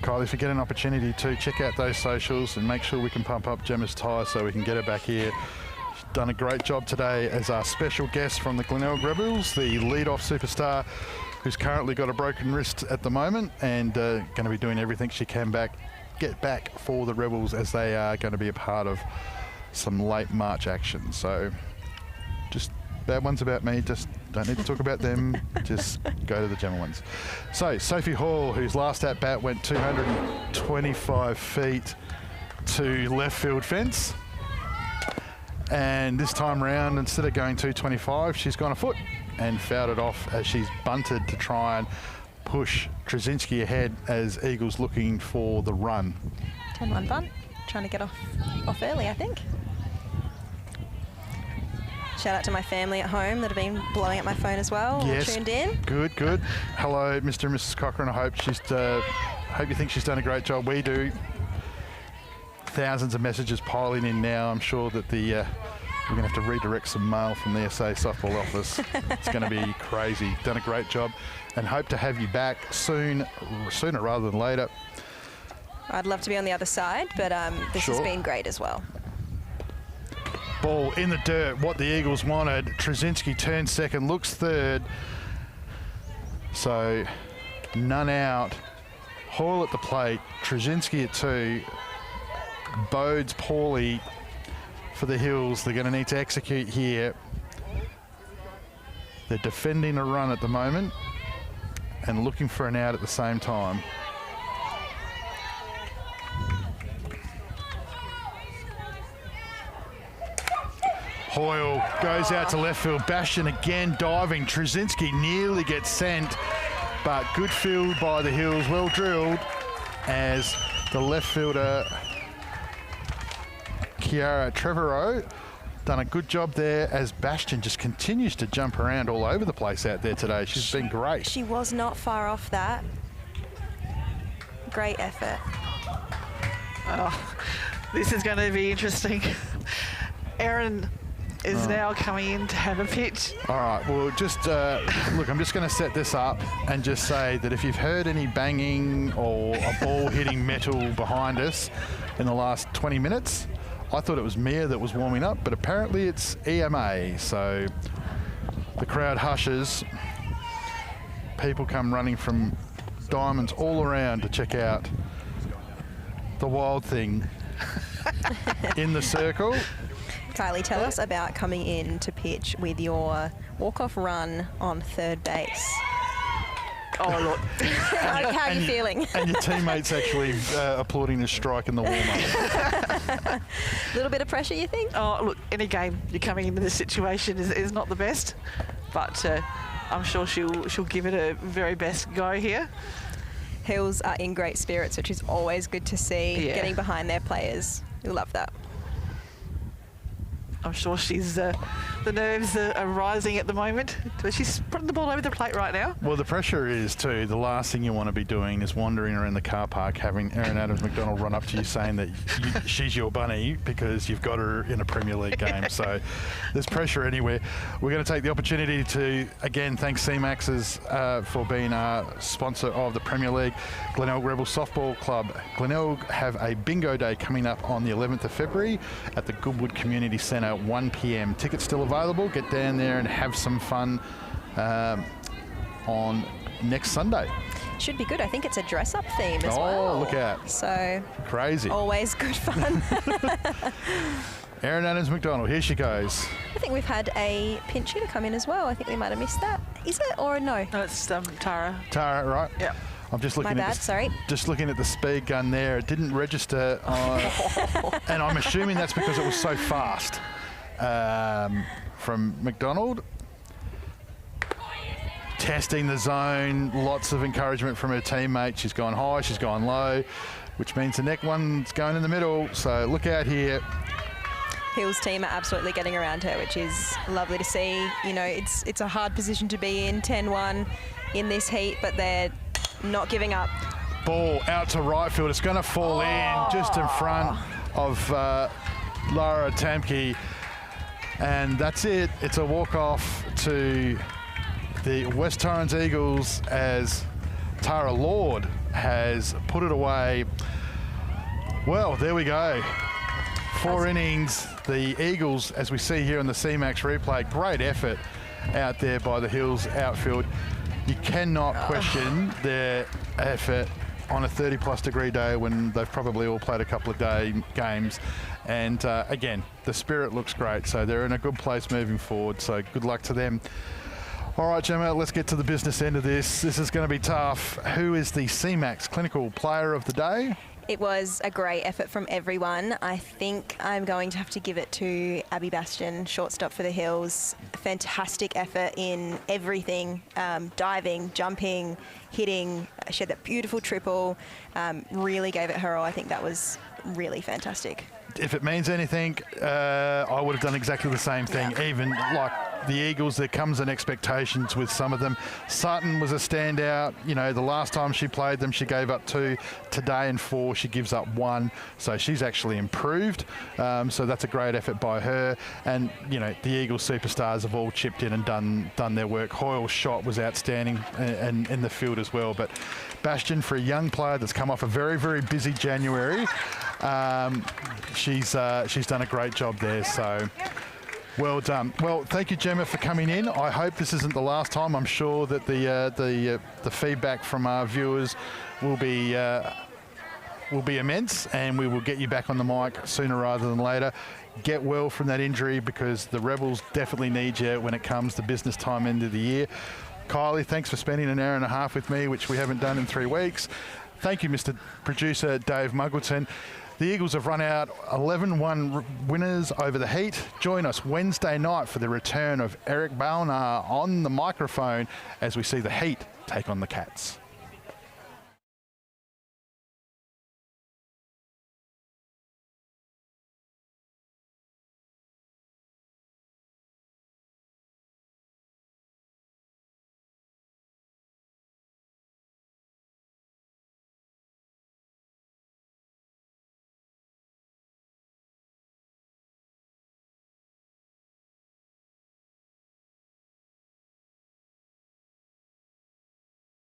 Kylie, if you get an opportunity to check out those socials and make sure we can pump up Gemma's tyre so we can get her back here. done a great job today as our special guest from the Glenelg Rebels, the lead-off superstar who's currently got a broken wrist at the moment and going to be doing everything she can get back for the Rebels as they are going to be a part of some late March action. So just bad ones about me, just don't need to talk about them, just go to the general ones. So Sophie Hall, whose last at bat went 225 feet to left field fence, and this time round, instead of going 225, she's gone a foot and fouled it off as she's bunted to try and push Trzynski ahead as Eagles looking for the run. 10-1 bunt, trying to get off early, I think. Shout out to my family at home that have been blowing up my phone as well. Yes, all tuned in. Good. Hello, Mr. and Mrs. Cochran. I hope you think she's done a great job. We do. Thousands of messages piling in now. I'm sure that we're going to have to redirect some mail from the SA softball office. It's going to be crazy. Done a great job, and hope to have you back sooner rather than later. I'd love to be on the other side, but this Sure. has been great as well. Ball in the dirt, what the Eagles wanted. Trzynski turns second, looks third. So none out. Hall at the plate, Trzynski at 2. Bodes poorly for the Hills. They're going to need to execute here. They're defending a run at the moment and looking for an out at the same time. Hoyle goes out to left field. Bastion again diving. Trzynski nearly gets sent, but good field by the Hills. Well drilled as the left fielder, Kiara Trevorrow, done a good job there as Bastion just continues to jump around all over the place out there today. She's been great. She was not far off that. Great effort. Oh, this is going to be interesting. Erin is now coming in to have a pitch. All right, well, just look, I'm just going to set this up and just say that if you've heard any banging or a ball hitting metal behind us in the last 20 minutes, I thought it was Mia that was warming up, but apparently it's EMA. So the crowd hushes. People come running from diamonds all around to check out the wild thing in the circle. Kylie, tell us about coming in to pitch with your walk-off run on third base. Oh, look. How are you feeling? And your teammates actually applauding the strike in the warm-up. A little bit of pressure, you think? Oh, look, any game you're coming into this situation is not the best, but I'm sure she'll give it a very best go here. Hills are in great spirits, which is always good to see. Yeah. Getting behind their players. We love that. I'm sure she's the nerves are rising at the moment, but she's putting the ball over the plate right now. Well, the pressure is too. The last thing you want to be doing is wandering around the car park having Erin Adams-McDonald run up to you saying that she's your bunny because you've got her in a Premier League game. So there's pressure anywhere. We're going to take the opportunity to, again, thank CMAX for being our sponsor of the Premier League. Glenelg Rebels Softball Club. Glenelg have a bingo day coming up on the 11th of February at the Goodwood Community Centre, 1 p.m. Tickets still available. Get down there and have some fun on next Sunday. Should be good. I think it's a dress-up theme as well. Oh, look out. So crazy. always good fun. Erin Adams-McDonald, here she goes. I think we've had a pinch hitter come in as well. I think we might have missed that. Is it or a no? No, it's Tara. Tara, right? Yeah. I'm just looking My at bad, sorry. Just looking at the speed gun there. It didn't register, and I'm assuming that's because it was so fast. From McDonald. Testing the zone, lots of encouragement from her teammate. She's gone high, she's gone low, which means the next one's going in the middle. So look out here. Hill's team are absolutely getting around her, which is lovely to see. You know, it's a hard position to be in, 10-1 in this heat, but they're not giving up. Ball out to right field. It's going to fall in just in front of Lara Tamke. And that's it. It's a walk-off to the West Torrens Eagles as Tara Lord has put it away. Well, there we go. 4 innings, the Eagles, as we see here on the CMAX replay, great effort out there by the Hills outfield. You cannot question their effort on a 30+ degree day when they've probably all played a couple of games. And again, the spirit looks great, so they're in a good place moving forward, so good luck to them. All right, Gemma, let's get to the business end of this. This is going to be tough. Who is the CMAX Clinical Player of the Day? It was a great effort from everyone. I think I'm going to have to give it to Abby Bastion, shortstop for the Hills. Fantastic effort in everything, diving, jumping, hitting. She had that beautiful triple, really gave it her all. I think that was really fantastic. If it means anything, I would have done exactly the same thing. Yeah. Even like the Eagles, there comes an expectations with some of them. Sutton was a standout. You know, the last time she played them, she gave up 2. Today in 4, she gives up 1. So she's actually improved. So that's a great effort by her. And, you know, the Eagles superstars have all chipped in and done their work. Hoyle's shot was outstanding and in the field as well. But Bastion, for a young player that's come off a very, very busy January, she's done a great job there, so well done. Well, thank you, Gemma, for coming in. I hope this isn't the last time. I'm sure that the feedback from our viewers will be immense, and we will get you back on the mic sooner rather than later. Get well from that injury, because the Rebels definitely need you when it comes to business time end of the year. Kylie, thanks for spending an hour and a half with me, which we haven't done in 3 weeks. Thank you, Mr. Producer Dave Muggleton. The Eagles have run out 11-1 winners over the Heat. Join us Wednesday night for the return of Eric Balnar on the microphone as we see the Heat take on the Cats.